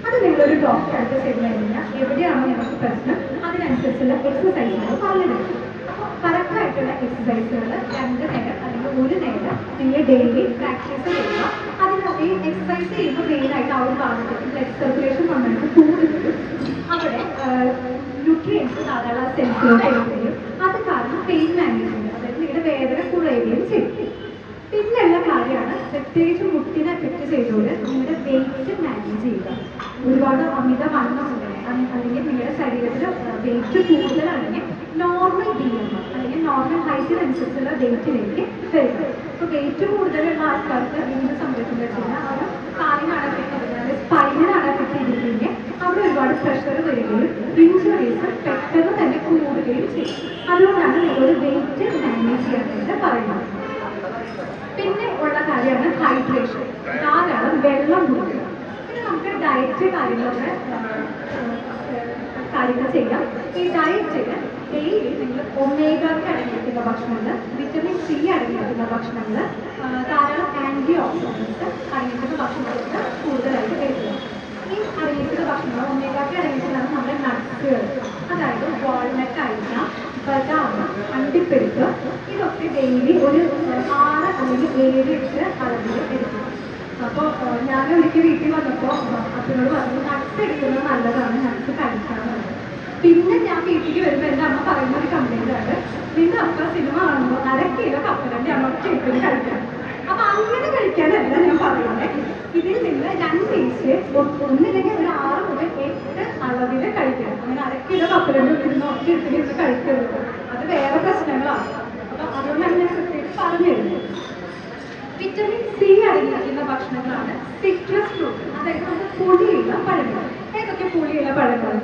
അത് നിങ്ങളൊരു ഡോക്ടർ അടുത്ത് ചെയ്ത് കഴിഞ്ഞാൽ എവിടെയാണോ നിങ്ങൾക്ക് പ്രശ്നം അതിനനുസരിച്ചുള്ള എക്സസൈസുകൾ പറഞ്ഞു തരും. അപ്പോൾ കറക്റ്റായിട്ടുള്ള എക്സസൈസുകൾ 2 നേരം അല്ലെങ്കിൽ 1 നേരം നിങ്ങൾ ഡെയിലി പ്രാക്ടീസ് ചെയ്യുക. അതിനകത്ത് ഈ എക്സസൈസ് ചെയ്യുമ്പോൾ മെയിനായിട്ട് ആ ഒരു ഭാഗത്തേക്ക് ബ്ലഡ് സർക്കുലേഷൻ നന്നായിട്ട് കൂടുകയും അവിടെ ന്യൂട്രിയൻസ് ധാരാളം സെൽസിലോട്ട് എടുക്കുകയും അത് കാരണം പെയിൻ മാനേജ്മെന്റ്, അതായത് നിങ്ങളുടെ വേദന കുറയുകയും ചെയ്യും. പിന്നെയുള്ള കാര്യമാണ് പ്രത്യേകിച്ച് മുട്ടിനെ എഫക്റ്റ് ചെയ്തുകൊണ്ട് നിങ്ങളുടെ വെയിറ്റ് മാനേജ് ചെയ്യുക. ഒരുപാട് അമിത വണ്ണം ഉണ്ടെങ്കിൽ അല്ലെങ്കിൽ നിങ്ങളുടെ ശരീരത്തിൽ വെയിറ്റ് കൂടുതലാണെങ്കിൽ നോർമൽ BMI അല്ലെങ്കിൽ നോർമൽ ഹൈറ്റിനനുസരിച്ചുള്ള വെയിറ്റിലേക്ക് വരിക. ഇപ്പോൾ വെയിറ്റ് കൂടുതലുള്ള ആൾക്കാർക്ക് എന്ത് സംഭവിക്കുന്നത് വെച്ച് കഴിഞ്ഞാൽ അവർ കാലിനാണ് എഫക്ട് ചെയ്തിട്ടുണ്ടെങ്കിൽ സ്പൈനിനാണ് എഫക്ട് ചെയ്തിട്ടുണ്ടെങ്കിൽ അവിടെ ഒരുപാട് പ്രഷർ വരികയും ഇഞ്ചുറീസ് പെട്ടെന്ന് തന്നെ കൂടുകയും ചെയ്യും. അതുകൊണ്ടാണ് നിങ്ങളൊരു വെയിറ്റ് മാനേജ് ചെയ്യാനായിട്ട് പറയുന്നത്. പിന്നെ ഉള്ള കാര്യമാണ് ഹൈഡ്രേഷൻ, ധാരാളം വെള്ളം കുടിക്കുക. പിന്നെ നമുക്ക് ഡയറ്റ് കാര്യങ്ങൾ ചെയ്യാം. ഈ ഡയറ്റിന് ഡെയിലി നിങ്ങൾ ഒമേഗ-3 അടങ്ങിയിരിക്കുന്ന ഭക്ഷണങ്ങൾ, വിറ്റമിൻ C അടങ്ങിയിരിക്കുന്ന ഭക്ഷണങ്ങൾ, ധാരാളം ആൻറ്റി ഓക്സിഡൻസ് അടങ്ങിയിരിക്കുന്ന ഭക്ഷണങ്ങൾക്ക് കൂടുതലായിട്ട് കഴിക്കുക. ഈ അടങ്ങിയിരിക്കുന്ന ഭക്ഷണങ്ങൾ ഒമേഗ-3 അടങ്ങിയിട്ടുള്ളതാണ് നമ്മുടെ നട്ട്സുകൾ, അതായത് വാൾനട്ട് ആയിരിക്കാം, ബദാം, അണ്ടിപ്പരിപ്പ്, ഇതൊക്കെ ഡെയിലി ഒരു 6 അല്ലെങ്കിൽ 7-8 അളവിൽ എടുക്കുക. അപ്പോൾ ഞാൻ ഒരിക്കൽ വീട്ടിൽ വന്നപ്പോൾ അച്ഛനോട് പറഞ്ഞു നട്ട്സ് എടുക്കുന്നത് നല്ലതാണ്, നട്ട്സ് കഴിക്കാമെന്ന്. പിന്നെ ഞാൻ വീട്ടിലേക്ക് വരുമ്പോൾ എൻ്റെ അമ്മ പറയുന്ന ഒരു കംപ്ലൈൻ്റ് ആണ്, നിന്റെ അപ്പ സിനിമ കാണുമ്പോൾ 1/2 കിലോ കപ്പലണ്ടി അമ്മ ചേർത്തിന് കഴിക്കണം. അപ്പം അങ്ങനെ കഴിക്കാനല്ല ഞാൻ പറയുന്നത്. ഇതിൽ നിന്ന് 2 പീസ് ഒന്നില്ലെങ്കിൽ ഒരു 6 മുതൽ 8 അളവിൽ കഴിക്കണം. അങ്ങനെ 1/2 കിലോ കപ്പലണ്ടി ചേർത്തിന് കഴിക്കരുത്, അത് വേറെ പ്രശ്നങ്ങളാണ്. അപ്പം അതുകൊണ്ടാണ് ഞാൻ കൃത്യമായിട്ട് പറഞ്ഞു തരുന്നത്. വിറ്റമിൻ C അടങ്ങിയിരിക്കുന്ന ഭക്ഷണങ്ങളാണ് സിട്രസ് ഫ്രൂട്ട്, അതായത് നമുക്ക് പുളിയുള്ള പഴങ്ങൾ. ഏതൊക്കെ പുളിയുള്ള പഴങ്ങൾ?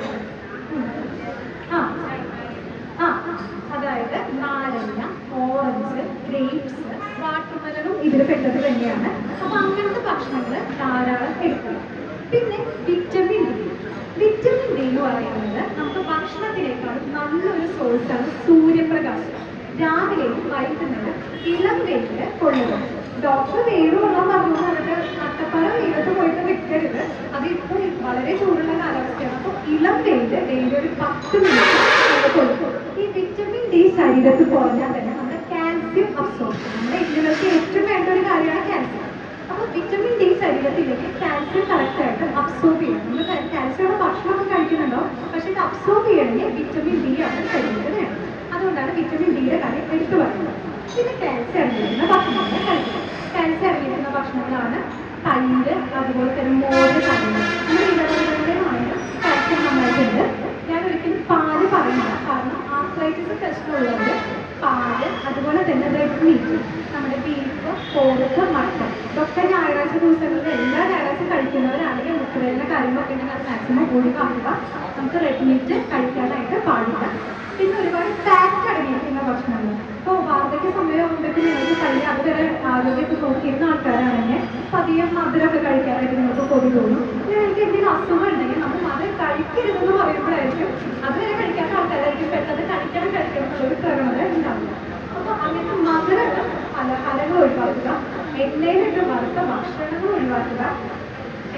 അതായത് നാരങ്ങ, ഓറഞ്ച്, ഗ്രേപ്സ്, വാട്ടർമെലനും ഇതിൽ പെട്ടത് തന്നെയാണ്. അപ്പൊ അങ്ങനത്തെ ഭക്ഷണങ്ങൾ ധാരാളം എടുക്കണം. പിന്നെ വിറ്റമിൻ ഡി എന്ന് പറയുന്നത് നമുക്ക് ഭക്ഷണത്തിനേക്കാളും നല്ലൊരു സോഴ്സാണ് സൂര്യപ്രകാശം. രാവിലെയും വൈകുന്നേരം ഇളം വെയില് കൊള്ളുക. ഡോക്ടർ വെയിൽ കൊള്ളാൻ പറഞ്ഞു അവരുടെ നട്ടപ്പാറ വെയിലത്ത് പോയിട്ട് നിൽക്കരുത്, അതിപ്പോൾ വളരെ ചൂടുള്ള കാലാവസ്ഥയാണ്. അപ്പോൾ ഇളം വെയില് ഡെയിലി ഒരു 10 മിനിറ്റ് കൊള്ളും. ഈ വിറ്റമിൻ ഡി ശരീരത്ത് കുറഞ്ഞാൽ തന്നെ നമ്മുടെ കാൽസ്യം അബ്സോർപ്ഷൻ, നമ്മുടെ എല്ലുകൾക്ക് ഏറ്റവും വേണ്ട ഒരു കാര്യമാണ് കാൽസ്യം. അപ്പോൾ വിറ്റമിൻ ഡി ശരീരത്തിലേക്ക് കാൽസ്യം കറക്റ്റായിട്ട് അബ്സോർബ് ചെയ്യണം. നമ്മൾ കാൽസ്യമുള്ള ഭക്ഷണമൊക്കെ കഴിക്കുന്നുണ്ടോ, പക്ഷെ ഇത് അബ്സോർബ് ചെയ്യണമെങ്കിൽ വിറ്റമിൻ ഡി ആണ് ശരീരത്തിന് വേണം. അതുകൊണ്ടാണ് വിറ്റമിൻ ഡിയുടെ കാര്യം എടുത്തു പറയുന്നത്. പിന്നെ കാൽസ്യം അടങ്ങിയിരിക്കുന്ന ഭക്ഷണങ്ങൾ കഴിക്കണം. കാൽസ്യം അടങ്ങിയിരിക്കുന്ന ഭക്ഷണങ്ങളാണ് തൈര്, അതുപോലെ തന്നെ മോര് കാര്യങ്ങൾ. നമ്മുടെ ഇടവേളകളിലാണെങ്കിൽ കാൽസ്യം നന്നായിട്ടുണ്ട്. ഞാൻ ഒരിക്കലും പാല് പറയുന്നില്ല, കാരണം ആർത്രൈറ്റിസ് പ്രശ്നമുള്ളവർ പാല്, അതുപോലെ തന്നെ റെഡ് മീറ്റ്, നമ്മുടെ ബീഫ്, പോർക്ക്, മട്ടൺ ഇതൊക്കെ ഞായറാഴ്ച ദിവസങ്ങളിൽ എല്ലാ ഞായറാഴ്ച കഴിക്കുന്നവരാണെങ്കിൽ മുട്ടുവേദന കാര്യങ്ങളൊക്കെ ഉണ്ടെങ്കിൽ അത് മാക്സിമം ഒഴിവാക്കുക. നമുക്ക് റെഡ് മീറ്റ് കഴിക്കാനായിട്ട് പാടില്ല. പിന്നെ ഒരുപാട് ഫാറ്റ് അടങ്ങിയിരിക്കുന്ന ഭക്ഷണങ്ങൾ. ഇപ്പോൾ വാർദ്ധക്യ സമയമാകുമ്പോഴേക്കും നിങ്ങൾക്ക് കഴിയും, അതുവരെ ആരോഗ്യമൊക്കെ നോക്കിയിരുന്ന ആൾക്കാരാണെങ്കിൽ പതിയെ മധുരമൊക്കെ കഴിക്കാനായിട്ട് നിങ്ങൾക്ക് കൊതി തോന്നും. എനിക്ക് എന്തെങ്കിലും അസുഖം ഉണ്ടെങ്കിൽ നമ്മൾ മധുരം കഴിക്കരുതെന്ന് പറയുമ്പോഴായിരിക്കും അതുവരെ കഴിക്കാത്ത ആൾക്കാരായിരിക്കും പെട്ടെന്ന് കഴിക്കണം എന്നുള്ളൊരു പ്രവണത ഉണ്ടാവില്ല. അപ്പോൾ അങ്ങനത്തെ മധുരങ്ങൾ പലഹാരങ്ങൾ ഒഴിവാക്കുക, എണ്ണയിലിട്ട് വറുത്ത ഭക്ഷണങ്ങൾ ഒഴിവാക്കുക.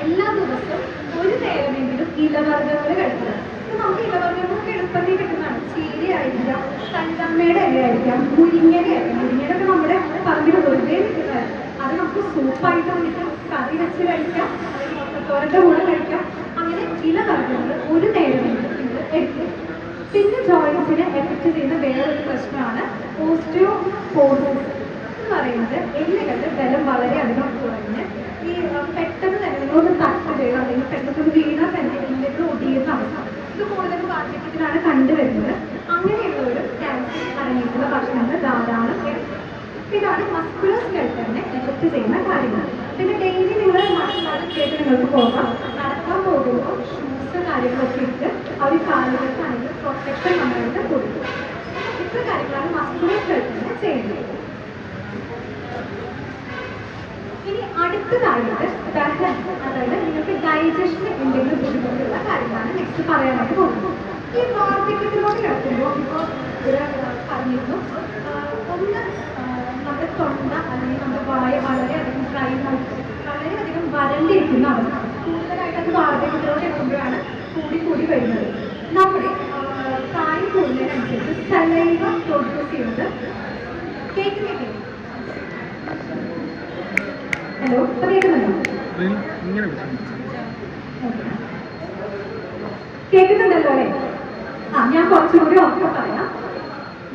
എല്ലാ ദിവസവും ഒരു നേരമെങ്കിലും ഇലവർഗ്ഗങ്ങൾ കഴിക്കുക. നമുക്ക് ഇലവർഗ്ഗങ്ങളൊക്കെ എളുപ്പത്തിൽ കിട്ടുന്നതാണ്. ചീരയായിരിക്കാം, തണ്ടമ്മയുടെ ഇലയായിരിക്കാം, മുരിങ്ങയിലായിരിക്കാം. മുരിങ്ങയിലൊക്കെ നമ്മുടെ പറമ്പിൽ വെറുതെ കിട്ടുന്നതാണ്. അത് നമുക്ക് സൂപ്പായിട്ട് വന്നിട്ട് കറി വെച്ച് കഴിക്കാം, അല്ലെങ്കിൽ മുട്ടത്തോരൻ്റെ കൂടെ കഴിക്കാം. അങ്ങനെ ഇലവർഗ്ഗങ്ങൾ ഒരു നേരമെങ്കിലും നിങ്ങൾ എടുക്കുക. പിന്നെ ജോയിൻസിനെ എഫക്റ്റ് ചെയ്യുന്ന വേറൊരു പ്രശ്നമാണ് ഓസ്റ്റിയോപോറോസിസ് എന്ന് പറയുന്നത്. എല്ലുകളുടെ ബലം വളരെയധികം കുറഞ്ഞ് ഈ പെട്ടെന്ന് തന്നെ നിങ്ങളൊന്ന് തട്ട് ചെയ്യുക, അല്ലെങ്കിൽ പെട്ടെന്ന് വീണാൽ തന്നെ എല്ലുകൾ ഒടിയുന്ന അവസ്ഥ, ഇത് കൂടുതലും വാർദ്ധക്യത്തിലാണ് കണ്ടുവരുന്നത്. അങ്ങനെയുള്ള ഒരു കാൽസ്യം അടങ്ങിയിട്ടുള്ള ഭക്ഷണങ്ങൾ ധാരാളം എടുക്കും. ഇതാണ് മസ്കുലർ സ്കെൽട്ടനെ എഫക്റ്റ് ചെയ്യുന്ന കാര്യങ്ങൾ. പിന്നെ ഡെയിലി നിങ്ങൾ കേട്ട് നിങ്ങൾക്ക് പോകാം, നടക്കാൻ പോകുമ്പോൾ ഷൂസ് കാര്യങ്ങളൊക്കെ ഇട്ട് അവർ കാലുകൾക്കാണെങ്കിൽ പ്രൊട്ടക്ഷൻ നന്നായിട്ട് കൊടുക്കും. ഇത്ര കാര്യങ്ങളാണ് മസ്കുലർ സ്കെൽട്ടനെ ചെയ്യുന്നത്. ഇനി അടുത്തതായിട്ട് ദഹനം, അതായത് നിങ്ങൾക്ക് ഡൈജഷന് എന്തെങ്കിലും ബുദ്ധിമുട്ടുള്ള കാര്യങ്ങളാണ് നെക്സ്റ്റ് പറയാനായിട്ട് പോകുന്നത്. ഈ വാർദ്ധക്യത്തിലോട്ട് കിടക്കുമ്പോൾ ഇപ്പോൾ ഇവിടെ പറഞ്ഞിരുന്നു, ഒന്ന് നമ്മുടെ തൊണ്ട അല്ലെങ്കിൽ നമ്മുടെ വായ വളരെയധികം ഡ്രൈ ആയിട്ട് വളരെയധികം വരണ്ടിരിക്കുന്ന അവസ്ഥ. കൂടുതലായിട്ട് അത് വാർദ്ധക്യത്തിലോട്ട് എത്തുമ്പോഴാണ് കൂടി വരുന്നത്. നമ്മുടെ പ്രായം കൂടുന്നതിനനുസരിച്ച് സലൈവ പ്രൊഡ്യൂസ് ചെയ്യുന്നത് കേൾക്കുന്നില്ലേ? ഹലോ, ഇപ്പൊ കേൾക്കുന്നുണ്ടോ? കേൾക്കുന്നുണ്ടല്ലോ അല്ലേ? ഞാൻ കുറച്ചുകൂടി ഉറക്കെ പറയാം.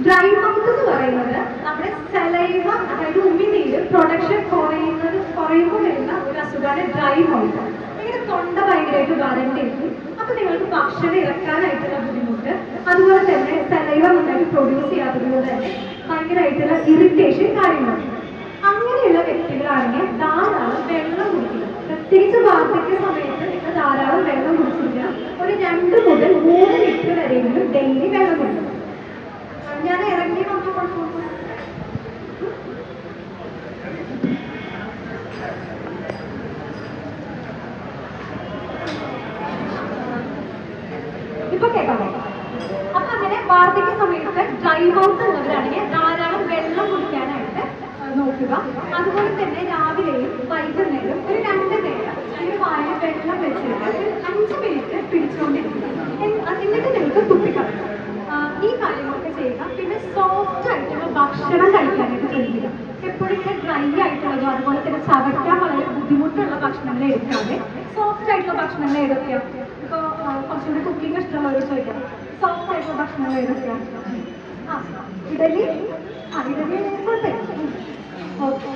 ഡ്രൈ മൗത്ത് എന്ന് പറയുന്നത് നമ്മുടെ സലൈവ, അതായത് ഉമിനീര് പ്രൊഡക്ഷൻ കുറയുമ്പോൾ വരുന്ന ഒരു അസുഖമാണ് ഡ്രൈ മൗത്ത്. നിങ്ങളുടെ തൊണ്ട ഭയങ്കരമായിട്ട് വരണ്ടിരിക്കും. അപ്പൊ നിങ്ങൾക്ക് ഭക്ഷണം ഇറക്കാനായിട്ടുള്ള ബുദ്ധിമുട്ട്, അതുപോലെ തന്നെ സലൈവ വെള്ളം നന്നായിട്ട് പ്രൊഡ്യൂസ് ചെയ്യാത്തത് കൊണ്ട് തന്നെ ഭയങ്കരമായിട്ടുള്ള ഇറിറ്റേഷൻ കാര്യങ്ങളൊക്കെ. അങ്ങനെയുള്ള വ്യക്തികളാണെങ്കിൽ ധാരാളം വെള്ളം കുടിക്കുക. പ്രത്യേകിച്ച് വാർദ്ധക്യ സമയത്ത് നിങ്ങൾ ധാരാളം വെള്ളം കുടിച്ചിരിക്കുക. ഒരു 2 മുതൽ 3 ലിറ്റർ വരെയെങ്കിലും ഡെയിലി വെള്ളം കുടിക്കണം. ഞാൻ ഇറങ്ങി വന്നു കൊടുക്കുന്നു. ഇപ്പൊ കേൾക്കാമോ? അപ്പൊ അങ്ങനെ വാർദ്ധക്യ സമയത്ത് ഡ്രൈ മൗത്ത് ഉള്ളവരാണെങ്കിൽ ധാരാളം വെള്ളം കുടിക്കാനായിട്ട് നോക്കുക. അതുപോലെ തന്നെ രാവിലെയും വൈകുന്നേരം ഒരു 2 നേരം ഒരു വായിൽ വെള്ളം വെച്ചിട്ട് ഒരു 5 മിനിറ്റ് പിടിച്ചുകൊണ്ടിരിക്കുക. എന്നിട്ട് നിങ്ങൾക്ക് തുപ്പിക്കളയാം. ഈ കാര്യങ്ങളൊക്കെ ചെയ്യുക. പിന്നെ സോഫ്റ്റ് ആയിട്ടുള്ള ഭക്ഷണം കഴിക്കാനായിട്ട് ശ്രമിക്കുക. എപ്പോഴും ഇങ്ങനെ ഡ്രൈ ആയിട്ടുള്ളതോ അതുപോലെ തന്നെ ചവയ്ക്കാൻ വളരെ ബുദ്ധിമുട്ടുള്ള ഭക്ഷണങ്ങൾ എടുക്കാതെ സോഫ്റ്റ് ആയിട്ടുള്ള ഭക്ഷണങ്ങൾ ഏതൊക്കെയാണ്? ഇപ്പോൾ കുറച്ചുകൂടി കുക്കിംഗ് ഇഷ്ടമുള്ളവർ ചോദിക്കാം, സോഫ്റ്റ് ആയിട്ടുള്ള ഭക്ഷണങ്ങൾ ഏതൊക്കെയാണ്? ഇഡലി. ഇഡലി കുഴപ്പമില്ല. ഓക്കെ,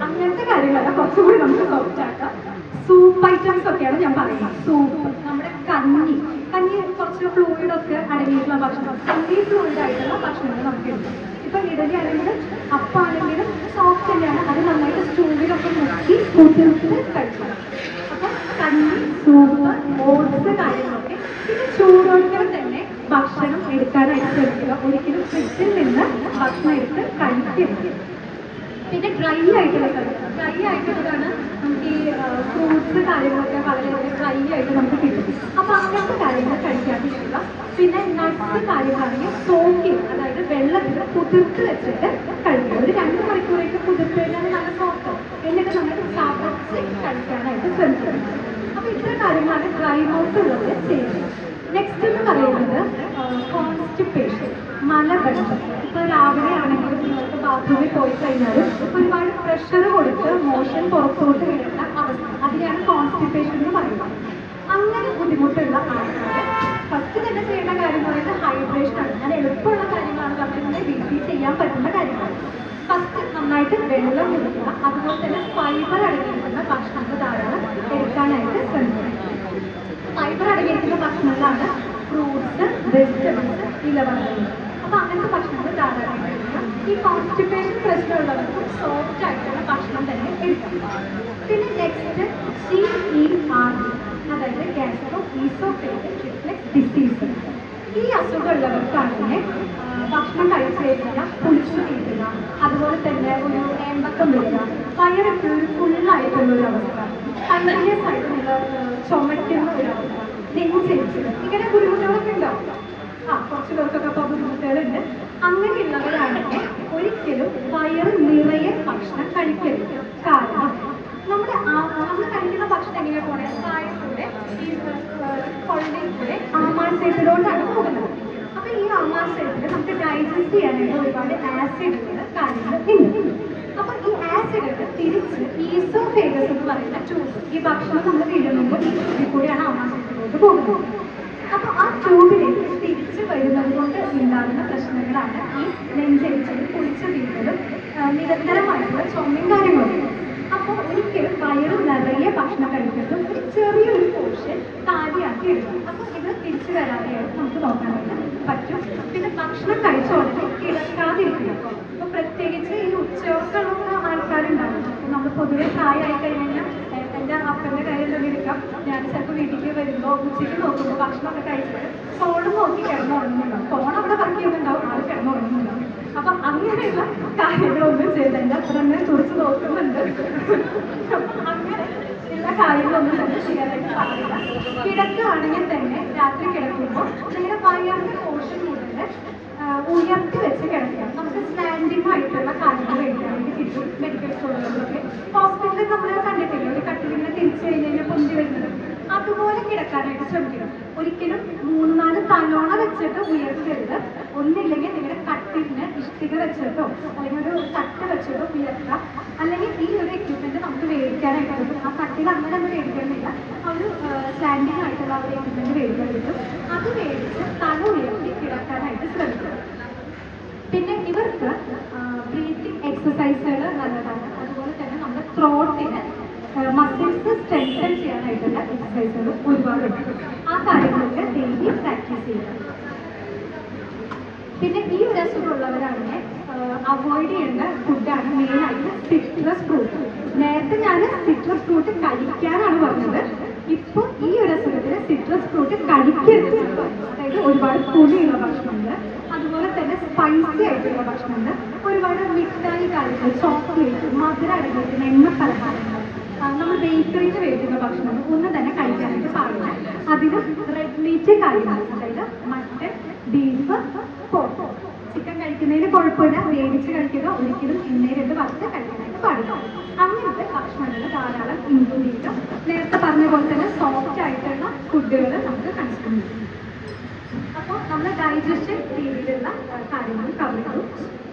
അങ്ങനത്തെ കാര്യങ്ങളല്ല, കുറച്ചുകൂടി നമുക്ക് സോഫ്റ്റ് ആക്കാം. സൂപ്പ് ഐറ്റംസ് ഒക്കെയാണ് ഞാൻ പറയുന്നത്. സൂപ്പ്, നമ്മുടെ കഞ്ഞി കുറച്ച് ഫ്ലൂയിഡ് ഒക്കെ അടങ്ങിയിട്ടുള്ള ഭക്ഷണം, കഞ്ഞി ഫ്ലൂയിഡ് ആയിട്ടുള്ള ഭക്ഷണങ്ങൾ നമുക്ക് എടുക്കാം. ഇപ്പൊ ഇഡലി ആണെങ്കിലും അപ്പാണെങ്കിലും സോഫ്റ്റ് തന്നെയാണ്. അത് നന്നായിട്ട് സ്റ്റൂവിലൊക്കെ മുക്കി കുതിർത്ത് കഴിക്കണം. അപ്പൊ കഞ്ഞി, സൂപ്പ്, ഓട്സ് കാര്യങ്ങളൊക്കെ. പിന്നെ ചൂടോടെ തന്നെ ഭക്ഷണം എടുക്കാനായിട്ട് ശ്രമിക്കുക. ഒരിക്കലും ഫ്രിഡ്ജിൽ നിന്ന് ഭക്ഷണം എടുത്ത് കഴിക്കരുത്. പിന്നെ ഡ്രൈ ആയിട്ടുള്ളതാണ് നമുക്ക് ഈ ഫ്രൂട്ട്സ് കാര്യങ്ങളൊക്കെ വളരെയധികം ഡ്രൈ ആയിട്ട് നമുക്ക് കിട്ടും. അപ്പൊ അങ്ങനത്തെ കാര്യങ്ങൾ കഴിക്കാതിരിക്കുക. പിന്നെ നട്ട്സ് കാര്യങ്ങളാണെങ്കിൽ സോക്കിങ്, അതായത് വെള്ളത്തിൽ കുതിർത്ത് വെച്ചിട്ട് കഴിക്കുക. ഒരു 2 മണിക്കൂറേക്ക് കുതിർത്ത് കഴിഞ്ഞാൽ നല്ല സോഫ്റ്റ്. എന്നിട്ട് നമ്മൾ ചവച്ച് കഴിക്കാനായിട്ട് ശ്രമിക്കുക. അപ്പൊ ഇത്ര കാര്യങ്ങളാണ് ഡ്രൈ മൗത്ത് ഉള്ളത് ചെയ്യുന്നത്. നെക്സ്റ്റ് എന്ന് പറയുന്നത് കോൺസ്റ്റിപ്പേഷൻ, മലബന്ധം. ഇപ്പൊ രാവിലെ ആണെങ്കിലും നിങ്ങൾക്ക് ബാത്റൂമിൽ പോയി കഴിഞ്ഞാലും ഒരുപാട് പ്രഷർ കൊടുത്ത് മോഷൻ പുറത്തോട്ട് വരുന്ന അവസ്ഥ, അതിനെയാണ് കോൺസ്റ്റിപ്പേഷൻ എന്ന് പറയുന്നത്. അങ്ങനെ ബുദ്ധിമുട്ടുള്ള ആൾക്കാർ ഫസ്റ്റ് തന്നെ ചെയ്യേണ്ട കാര്യം എന്ന് പറയുന്നത് ഹൈഡ്രേഷൻ ആണ്. ഞാൻ എളുപ്പമുള്ള കാര്യങ്ങളാണ് പറഞ്ഞിട്ടുണ്ടെങ്കിൽ വീട്ടിൽ ചെയ്യാൻ പറ്റുന്ന കാര്യമാണ്. ഫസ്റ്റ് നന്നായിട്ട് വെള്ളം കുടിക്കുക. അതുപോലെ തന്നെ ഫൈബർ അടങ്ങിയിരിക്കുന്ന ഭക്ഷണങ്ങൾ ധാരാളം എടുക്കാനായിട്ട് ശ്രമിക്കുക. ഫൈബർ അടങ്ങിയിരിക്കുന്ന ഭക്ഷണങ്ങളാണ് ഫ്രൂട്ട്സ്, വെജിറ്റബിൾസ്, ഇലവർഗ്ഗങ്ങൾ. അപ്പൊ അങ്ങനത്തെ ഭക്ഷണങ്ങൾ ധാരാളം കഴിക്കുക. ഈ കോൺസ്റ്റിപ്പേഷൻ പ്രശ്നമുള്ളവർക്ക് സോഫ്റ്റ് ആയിട്ടുള്ള ഭക്ഷണം തന്നെ എടുക്കുക. പിന്നെ നെക്സ്റ്റ് CERD, അതായത് ഗ്യാസ്ട്രോ ഈസോഫേഗസ് റിഫ്ലക്സ് ഡിസീസ്. ഈ അസുഖമുള്ളവർക്കാണെങ്കിൽ ഭക്ഷണം കഴിച്ചു കഴിഞ്ഞാൽ കുളിച്ചു തീരുക, അതുപോലെ തന്നെ ഒരു ഏമ്പക്കം വരിക, വയറെപ്പോഴും ഫുള്ളായിട്ടുള്ള ഒരു അവസ്ഥ, കണ്ടിന്യൂസ് ആയിട്ട് നിങ്ങൾ ചുമയ്ക്കുന്ന ഒരു അവസ്ഥ, നെഞ്ചരിച്ച്, ഇങ്ങനെ ബുദ്ധിമുട്ടുകളൊക്കെ ഉണ്ടാവും. കുറച്ച് പേർക്കൊക്കെ അപ്പോൾ ബുദ്ധിമുട്ടുകളുണ്ട്. അങ്ങനെയുള്ളവരാണെങ്കിൽ ഒരിക്കലും വയറ് നിറയെ ഭക്ഷണം കഴിക്കരുത്. കാരണം നമ്മൾ കഴിക്കുന്ന ഭക്ഷണം എങ്ങനെയാണ് പോണേ? വായക്കൂടെ, ഈ കൊള്ളയിലൂടെ ആമാശയത്തിലോട്ടാണ് പോകുന്നത്. അപ്പൊ ഈ ആമാശയത്തിൽ നമുക്ക് ഡൈജസ്റ്റ് ചെയ്യാനായിട്ട് ഒരുപാട് ആസിഡുകൾ കാര്യങ്ങൾ ഉണ്ട്. അപ്പൊ ഈ ആസിഡുകൾ തിരിച്ച് ഈസോഫേഗസ് എന്ന് പറയുന്ന ട്യൂബ്, ഈ ഭക്ഷണം നമ്മൾ വിഴുങ്ങുമ്പോൾ ഈ ട്യൂബിൽ കൂടിയാണ് ആമാശയത്തിലോട്ട് പോകുന്നത്. അപ്പൊ ആ ട്യൂബിലേക്ക് തിരിച്ചു വരുന്നത് കൊണ്ട് ഉണ്ടാകുന്ന പ്രശ്നങ്ങളാണ് ഈ നെഞ്ചരിച്ചലും കുളിച്ചു വീഴലും നിരന്തരമായിട്ടുള്ള ചുമയും കാര്യങ്ങളൊക്കെ. അപ്പോൾ ഒരിക്കലും വയറ് നിറയെ ഭക്ഷണം കഴിക്കുന്നതും ഒരു ചെറിയൊരു പോർഷൻ കാലിയാക്കി എടുക്കും. അപ്പൊ ഇത് തിരിച്ചു വരാതെയായിട്ട് നമുക്ക് നോക്കാനായിട്ട് പറ്റും. പിന്നെ ഭക്ഷണം കഴിച്ച ഉടനെ കിടക്കാതിരിക്കുക. അപ്പൊ പ്രത്യേകിച്ച് ഈ ഉച്ചയോർക്കുള്ള ആൾക്കാരുണ്ടാകും. അപ്പൊ നമ്മൾ പൊതുവെ പ്രായമായി കഴിഞ്ഞാൽ എൻ്റെ അപ്പൻ്റെ കാര്യം തന്നെ എടുക്കാം. ഞാൻ ചിലപ്പോൾ വീട്ടിലേക്ക് വരുമ്പോൾ ഉച്ചയ്ക്ക് നോക്കുമ്പോൾ ഭക്ഷണമൊക്കെ കഴിച്ചിട്ട് ഫോണും നോക്കി കിടന്നുറങ്ങുന്നുണ്ടാവും. ഫോൺ അവിടെ വർക്ക് ചെയ്യുന്നുണ്ടാവും, ആൾ കിടന്നുറങ്ങുന്നുണ്ടാവും. അപ്പം അങ്ങനെയുള്ള കാര്യങ്ങളൊന്നും ചെയ്ത് എൻ്റെ അത്ര തന്നെ തുറച്ച് നോക്കുന്നുണ്ട്. അങ്ങനെ ഉള്ള കാര്യങ്ങളൊന്നും തന്നെ ചെയ്യാനായിട്ട് പാടില്ല. കിടക്കുകയാണെങ്കിൽ തന്നെ രാത്രി കിടക്കുമ്പോൾ നിങ്ങളുടെ വയറിൻ്റെ പോർഷൻ മുതൽ ഉയർത്തി വെച്ച് കിടക്കാം. നമുക്ക് സ്റ്റാൻഡിംഗ് ആയിട്ടുള്ള കാര്യങ്ങൾ എഴുതാനായിട്ട് കിട്ടും മെഡിക്കൽ സ്റ്റോറുകളിലൊക്കെ. ഹോസ്പിറ്റലിൽ നമ്മൾ കണ്ടിട്ടില്ല, ഒരു കട്ടിലിങ്ങനെ തിരിച്ചു കഴിഞ്ഞാൽ പൊന്തി വരുന്നത്. അതുപോലെ കിടക്കാനായിട്ട് ശ്രമിക്കണം. ഒരിക്കലും 3-4 തലോണ വെച്ചിട്ട് ഉയർത്തരുത്. ഒന്നില്ലെങ്കിൽ നിങ്ങളുടെ കട്ടിലിന് ഇഷ്ടിക വെച്ചിട്ടോ അല്ലെങ്കിൽ ഒരു തട്ട് വെച്ചിട്ടോ ഉയർത്താം. അല്ലെങ്കിൽ ഈ ഒരു എക്യുപ്മെന്റ് നമുക്ക് മേടിക്കാനായിട്ട് കിട്ടും. ആ കട്ടിൽ അങ്ങനെ നമ്മൾ മേടിക്കണമെന്നില്ല, ഒരു സ്റ്റാൻഡിംഗ് ആയിട്ടുള്ള ഒരു എക്യുപ്മെന്റ് മേടിക്കാൻ കിട്ടും. അത് മേടിച്ച് തല ഉയർത്തി കിടക്കാനായിട്ട് ശ്രമിക്കും. പിന്നെ ഇവർക്ക് ബ്രീത്തിങ് എക്സസൈസുകൾ നല്ലതാണ്. അതുപോലെ തന്നെ നമ്മുടെ ത്രോട്ടിന് മസിൽസ് സ്ട്രെങ്തൻ ചെയ്യാനായിട്ടുള്ള എക്സസൈസുകൾ ഒരുപാടുണ്ട്. ആ കാര്യങ്ങളൊക്കെ ഡെയിലി പ്രാക്ടീസ് ചെയ്യുക. പിന്നെ ഈ ഒരു അസുഖമുള്ളവരാണെങ്കിൽ അവോയ്ഡ് ചെയ്യേണ്ട ഫുഡാണ് മെയിനായിട്ട് സിട്രസ് ഫ്രൂട്ട്. നേരത്തെ ഞാൻ സിട്രസ് ഫ്രൂട്ട് കഴിക്കാനാണ് പറഞ്ഞത്. ഇപ്പോൾ ഈ ഒരു അസുഖത്തിന് സിട്രസ് ഫ്രൂട്ട് കഴിക്കരുത്. അതായത് ഒരുപാട് പുളിയുള്ള ഭക്ഷണമുണ്ട്, അതുപോലെ തന്നെ സ്പൈസി ആയിട്ടുള്ള ഭക്ഷണമുണ്ട്, ഒരുപാട് മിഠായി കാര്യങ്ങൾ, ചോക്ലേറ്റ്, മധുരം അടങ്ങിയിരിക്കുന്ന എണ്ണ പലഹാരങ്ങൾ, നമ്മൾ ബേക്കറിയിൽ നിന്ന് മേടിക്കുന്ന ഭക്ഷണം ഒന്നും തന്നെ കഴിക്കാനായിട്ട് പാടില്ല. അതിന് റെഡ് മീറ്റ് കാര്യങ്ങൾ, അതായത് മട്ടൻ, ബീഫ്, പോർക്ക്, ചിക്കൻ കഴിക്കുന്നതിന് കുഴപ്പമില്ല, വേവിച്ച് കഴിക്കുക, ഒരിക്കലും എണ്ണയിലിട്ട് വറുത്ത് കഴിക്കാനായിട്ട് പാടില്ല. അങ്ങനത്തെ ഭക്ഷണങ്ങൾ ധാരാളം ഇൻക്ലൂഡ് ചെയ്യുക. നേരത്തെ പറഞ്ഞ പോലെ തന്നെ സോഫ്റ്റ് ആയിട്ടുള്ള ഫുഡുകൾ നമുക്ക് കൺസ്യൂം ചെയ്യാം. അപ്പോൾ നമ്മുടെ ഡൈജഷൻ രീതിയിലുള്ള കാര്യങ്ങൾ കവർ ചെയ്തു.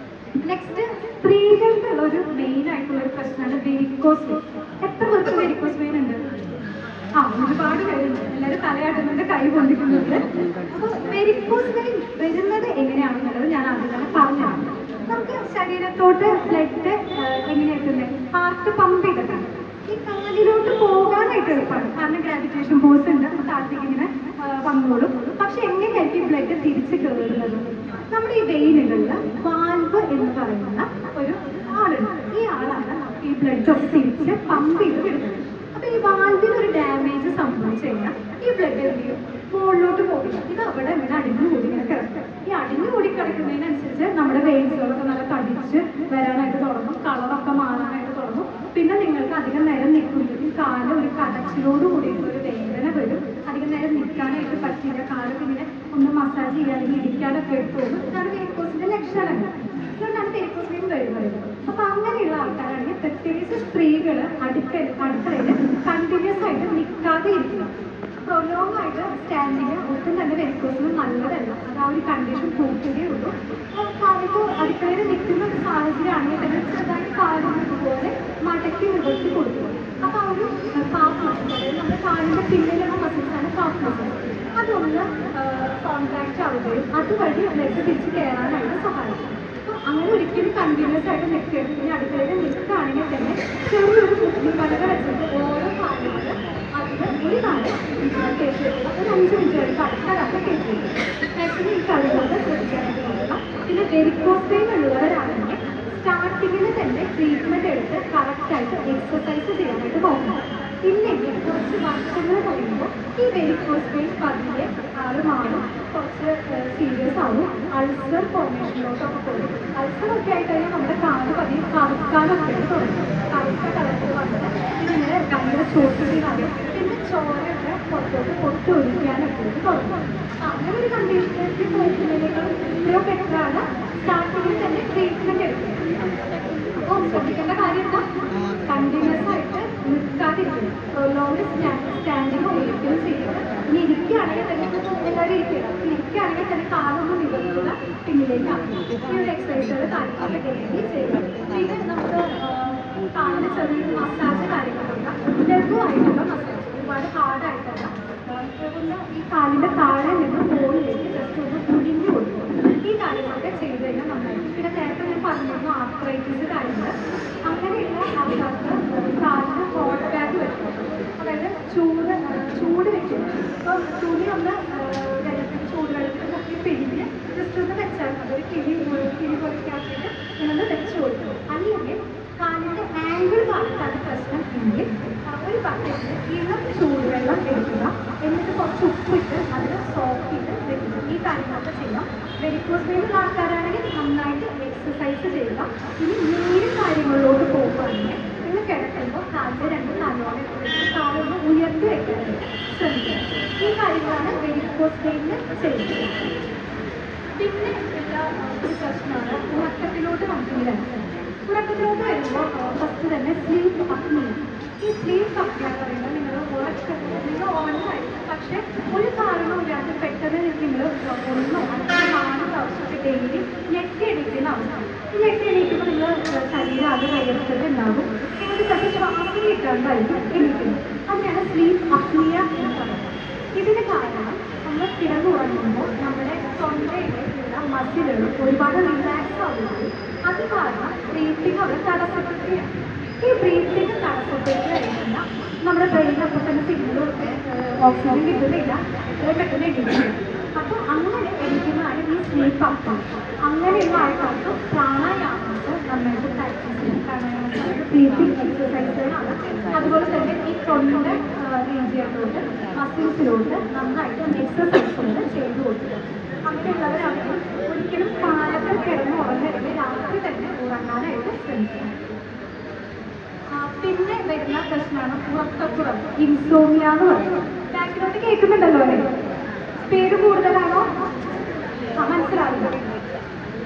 നെക്സ്റ്റ്, സ്ത്രീകൾക്കുള്ള ഒരു മെയിൻ ആയിട്ടുള്ള ഒരു പ്രശ്നമാണ് വെരിക്കോസ് വെയിൻ. എത്ര പേർക്ക് വെരിക്കോസ് വെയിൻ ഉണ്ട്? ഒരുപാട് പേരുണ്ട്. എല്ലാവരും തലയാട്ടുന്നുണ്ട്, കൈ കൊണ്ടിരിക്കുന്നുണ്ട്. അപ്പോൾ വെരിക്കോസ് വെയിൻ വരുന്നത് എങ്ങനെയാണെന്നുള്ളത് ഞാൻ ആദ്യം തന്നെ പറഞ്ഞതാണ്. നമുക്ക് ശരീരത്തോട്ട് ബ്ലഡ് എങ്ങനെയാക്കുന്നത്, ഹാർട്ട് പമ്പ് ചെയ്തിട്ടാണ്. ഈ കാലിലോട്ട് പോകാനായിട്ട് എളുപ്പമാണ്, കാരണം ഗ്രാവിറ്റേഷൻ ഫോഴ്സ് ഉണ്ട്, താഴത്തേക്ക് ഇങ്ങനെ വന്നോളും. പക്ഷെ എങ്ങനെയായിരിക്കും ബ്ലഡ് തിരിച്ച് കയറുന്നത്? നമ്മുടെ ഈ വെയിനുകളിൽ വാൽവ് എന്ന് പറയുന്ന ഒരു ആളുണ്ട്. ഈ ആളാണ് ഈ ബ്ലഡ് ഒക്കെ തിരിച്ച് പമ്പ് ചെയ്ത് വിടുന്നത്. അപ്പൊ ഈ വാൽവിന് ഒരു ഡാമേജ് സംഭവിച്ചു കഴിഞ്ഞാൽ ഈ ബ്ലഡ് എന്ത് ചെയ്യും? മുകളിലോട്ട് പോകില്ല. ഇത് അവിടെ ഇങ്ങനെ അടിഞ്ഞു കൂടി ഇങ്ങനെ കിടക്കും. ഈ അടിഞ്ഞു കൂടി കിടക്കുന്നതിനനുസരിച്ച് നമ്മുടെ വെയിൻസുകളൊക്കെ നല്ല തടിച്ച് വരാനായിട്ട് തുടങ്ങും, കളറൊക്കെ മാറാനായിട്ട് തുടങ്ങും. പിന്നെ നിങ്ങൾക്ക് അധികം നേരം നിൽക്കുമ്പോഴേക്കും കാല് ഒരു കടച്ചിലോട് കൂടിയിട്ടുള്ള ഒരു വേദന വരും. അധികം നേരം നിൽക്കാനായിട്ട് പറ്റില്ല, കാലൊക്കെ ഇങ്ങനെ ഒന്ന് മസാജ് ചെയ്യാനും ഇരിക്കാനൊക്കെ എടുത്തോളും. ഇതാണ് വെരിക്കോസിന്റെ ലക്ഷണങ്ങൾ. ഇതുകൊണ്ടാണ് വെരിക്കോസ് വെയിൻ വരുന്നത്. അപ്പൊ അങ്ങനെയുള്ള ആൾക്കാരാണെങ്കിൽ പ്രത്യേകിച്ച് സ്ത്രീകൾ അടുക്കളയിൽ കണ്ടിന്യൂസ് ആയിട്ട് നിൽക്കാതെ ഇരിക്കണം. പ്രൊലോങ് ആയിട്ട് സ്റ്റാൻഡിങ് ഒട്ടും തന്നെ വെരിക്കോസിന് നല്ലതല്ല. അത് ആ ഒരു കണ്ടീഷൻ കൂട്ടുകയേ ഉള്ളൂ. കാലത്ത് അടുക്കളയിൽ നിൽക്കുന്ന ഒരു സാഹചര്യമാണെങ്കിൽ തന്നെ ചെറുതായി കാലിന് പോലെ മടക്കി നിവർത്തി കൊടുക്കും. അപ്പൊ ആ ഒരു കാഫ് മസിൽ, അതായത് നമ്മുടെ കാലിന്റെ പിന്നിലുള്ള മസിൽസാണ് കാഫ് മസിൽ, അതൊന്ന് കോൺട്രാക്ട് ആവുകയും അതുവഴി ബ്ലഡ് തിരിച്ച് കയറാനായിട്ട് സഹായിക്കും. അപ്പോൾ അങ്ങനെ ഒരിക്കലും കണ്ടിന്യൂസ് ആയിട്ട് നിൽക്കരുത്. ഇനി അടുക്കളയിൽ നിൽക്കുകയാണെങ്കിൽ തന്നെ ചെറിയൊരു മുസ്ലിമലക വെച്ചിട്ട് ഓരോ കാര്യങ്ങൾ അതിന് ഒരു കാര്യം കേസ് വെക്കുക. ഒരു 5 മിനിറ്റ് വരെ അടുത്ത കാലത്ത് കേസ് വെക്കുക. മാക്സിമം ഈ കാര്യങ്ങളൊക്കെ ശ്രദ്ധിക്കാനായിട്ട് നോക്കുക. പിന്നെ വെരിക്കോസ് വെയിൻ ഉള്ളവരാണെങ്കിൽ സ്റ്റാർട്ടിങ്ങിൽ തന്നെ ട്രീറ്റ്മെൻറ്റ് എടുത്ത് കറക്റ്റായിട്ട് എക്സസൈസ് ചെയ്യാനായിട്ട് നോക്കണം. ഇല്ലെങ്കിൽ കുറച്ച് വർഷങ്ങൾ കഴിയുമ്പോൾ ഈ വെരിക്കോസ് വെയിൻ പതിയെ ആൾ മാറും, കുറച്ച് സീരിയസ് ആവും, അൾസർ ഫോർമേഷനിലോട്ടൊക്കെ പോകും. അൾസറൊക്കെ ആയിട്ട് കഴിഞ്ഞാൽ നമ്മുടെ കാല് പതിയെ കറുക്കാനൊക്കെ തുടങ്ങും. കറുത്ത കളറിൽ വന്നിട്ട് ഇതിങ്ങനെ ഭയങ്കര ചോട്ടിലാകും. പിന്നെ ചോരയൊക്കെ പുറത്തോട്ട് പൊട്ടൊഴിക്കാനൊക്കെ തുടങ്ങും. അങ്ങനെ ഒരു കണ്ടീഷനിലേക്ക് പോകുന്നതിനേക്കാൾ ഇത്രയോ ബെറ്ററാണ് സ്റ്റാർട്ടിങ്ങിൽ തന്നെ ട്രീറ്റ്മെൻറ്റ് എടുക്കുന്നത്. അപ്പോൾ ശ്രദ്ധിക്കേണ്ട കാര്യം എന്താ? കണ്ടിന്യൂസ് ആയിട്ട് നിൽക്കാതിരിക്കും. ലോങ് സ്റ്റാൻഡിങ് ഒരിക്കലും ചെയ്യണം. ഇനി ഇരിക്കുകയാണെങ്കിൽ തന്നെ എല്ലാവരും ഇരിക്കുക. ഇരിക്കുകയാണെങ്കിൽ തന്നെ കാലൊന്നും നിവർത്തുക, പിന്നിലേക്ക് ആക്കുക. ഈ ഒരു എക്സസൈസുകൾ കാര്യങ്ങളൊക്കെ ഡെയിലി ചെയ്യുക. പിന്നെ നമുക്ക് കാലിന് ചെറിയൊരു മസാജ് കാര്യങ്ങളൊക്കെ ലഘുവായിട്ടുള്ള മസാജ്, ഒരുപാട് ഹാർഡായിട്ടല്ല, ഒന്ന് ഈ കാലിൻ്റെ താഴെ നിന്ന് മുകളിലേക്ക് ജസ്റ്റ് ഒന്ന് കുഴിഞ്ഞു കൊടുക്കും. ഈ കാര്യങ്ങളൊക്കെ ചെയ്ത് കഴിഞ്ഞാൽ നന്നായിരിക്കും. പിന്നെ നേരത്തെ ഞാൻ പറഞ്ഞിരുന്നു ആർത്രൈറ്റിസ് കാര്യങ്ങൾ, അങ്ങനെയുള്ള ആൾക്കാർക്ക് കാലിന് ഹോട്ട് ബാഗ് വെക്കും. അതായത് ചൂട് വെക്കും. അപ്പോൾ തുണി ഒന്ന് ചൂടുവെള്ളത്തിൽ മുക്കി പിഴിഞ്ഞ് ജസ്റ്റ് ഒന്ന് വെച്ചാൽ മതി. ഒരു കിഴി പോലൊക്കെ ആക്കിയിട്ട് നിങ്ങളൊന്ന് വെച്ച് കൊടുക്കും. അല്ലെങ്കിൽ കാലിൻ്റെ ആംഗിൾ ഭാഗത്താണ് പ്രശ്നം എങ്കിൽ ഒരു ബക്കറ്റിൽ ഇളം ചൂടുവെള്ളം എടുക്കുക. എന്നിട്ട് കുറച്ച് ഉപ്പിട്ട് അതിൽ സോക്ക് ചെയ്ത് വെക്കുക. ഈ കാര്യങ്ങളൊക്കെ ചെയ്യാം. വെരിക്കോസ് വെയിനുള്ള ആൾക്കാരാണെങ്കിൽ നന്നായിട്ട് എക്സസൈസ് ചെയ്യുക. ഇനി നീര് കാര്യങ്ങളിലോട്ട് പോകുകയാണെങ്കിൽ നിങ്ങൾ കിടക്കുമ്പോൾ കാലിൻ്റെ 2 കാലോടെ വെച്ച് കാലൊന്ന് ഉയർത്തി വയ്ക്കാനായിട്ട് ശ്രമിക്കുക. ഈ കാര്യങ്ങളാണ് വെരിക്കോസ് വെയിന് ചെയ്യുന്നത്. പിന്നെ എല്ലാ ഒരു പ്രശ്നമാണ് ഉറക്കത്തിലോട്ട് നമുക്ക് ഉറക്കത്തിലോട്ട് വരുമ്പോൾ ഫസ്റ്റ് തന്നെ സ്ലീപ്പ് അപ്നിയ. ഈ സ്ലീപ്പ് അപ്നിയ എന്ന് പറയുമ്പോൾ നിങ്ങൾ ഓണായിരിക്കും, പക്ഷെ ഒരു കാരണമില്ലാതെ പെട്ടെന്ന് നിങ്ങൾ 1 അല്ലെങ്കിൽ 4 പ്രാവശ്യമൊക്കെ ഡെയിലി ഞെട്ടിയടിക്കുന്ന അവസ്ഥ. ഈ ഞെട്ടിയടിക്കുമ്പോൾ നിങ്ങൾ ശരീരം അത് കയറിട്ടുണ്ടാകും. നിങ്ങൾക്ക് ചിലപ്പോൾ ശ്വാസം കിട്ടാണ്ടായിരിക്കും എണീക്കുന്നത്. അതിനാണ് സ്ലീപ്പ് അപ്നിയ എന്ന് പറയുന്നത്. ഇതിന് കാരണം നമ്മൾ കിടന്നുറങ്ങുമ്പോൾ നമ്മുടെ തൊണ്ടയിലുള്ള മസിലുകൾ ഒരുപാട് റിലാക്സ് ആവുകയും അത് കാരണം ബ്രീത്തിങ് അവിടെ തടസ്സപ്പെടുകയാണ്. ഈ ബ്രീത്തിങ് തടസ്സപ്പെട്ട് കഴിഞ്ഞാൽ നമ്മുടെ ബ്രെയിനൊക്കെ തന്നെ സിഗ്നലൊക്കെ ഓക്സിജൻ കിട്ടുന്നില്ല, പെട്ടെന്ന് എണീക്കും. അപ്പോൾ അങ്ങനെ ഇരിക്കുന്നതാണ് ഈ സ്ലീപ്പ് അപ്നോ. അങ്ങനെയുള്ള ആൾക്കാർക്ക് പ്രാണായാമങ്ങൾ നന്നായിട്ട് പ്രാക്ടീസ് ചെയ്യും. പ്രാണായാമങ്ങൾ സ്ലീപ്പിംഗ് എക്സസൈസുകളാണ്. അതുപോലെ തന്നെ ഈ തൊണ്ട റീജിയനിലോട്ട് മസിൽസിലോട്ട് നന്നായിട്ട് എക്സസൈസുകൾ ചെയ്തു കൊടുക്കുക. അങ്ങനെയുള്ളവരാണെങ്കിൽ ഒരിക്കലും കാലത്ത് കിടന്ന് ഉറങ്ങരുത്, രാത്രി തന്നെ ഉറങ്ങാനായിട്ട് ശ്രമിക്കണം. പിന്നെ വരുന്ന പ്രശ്നമാണ് ഉറക്കക്കുറവ്, ഇൻസോമിയ എന്ന് പറയുന്നത്. ബാക്കിലോട്ട് കേൾക്കുന്നുണ്ടല്ലോ അല്ലേ? സ്പീഡ് കൂടുതലാണോ? മനസ്സിലാവില്ല.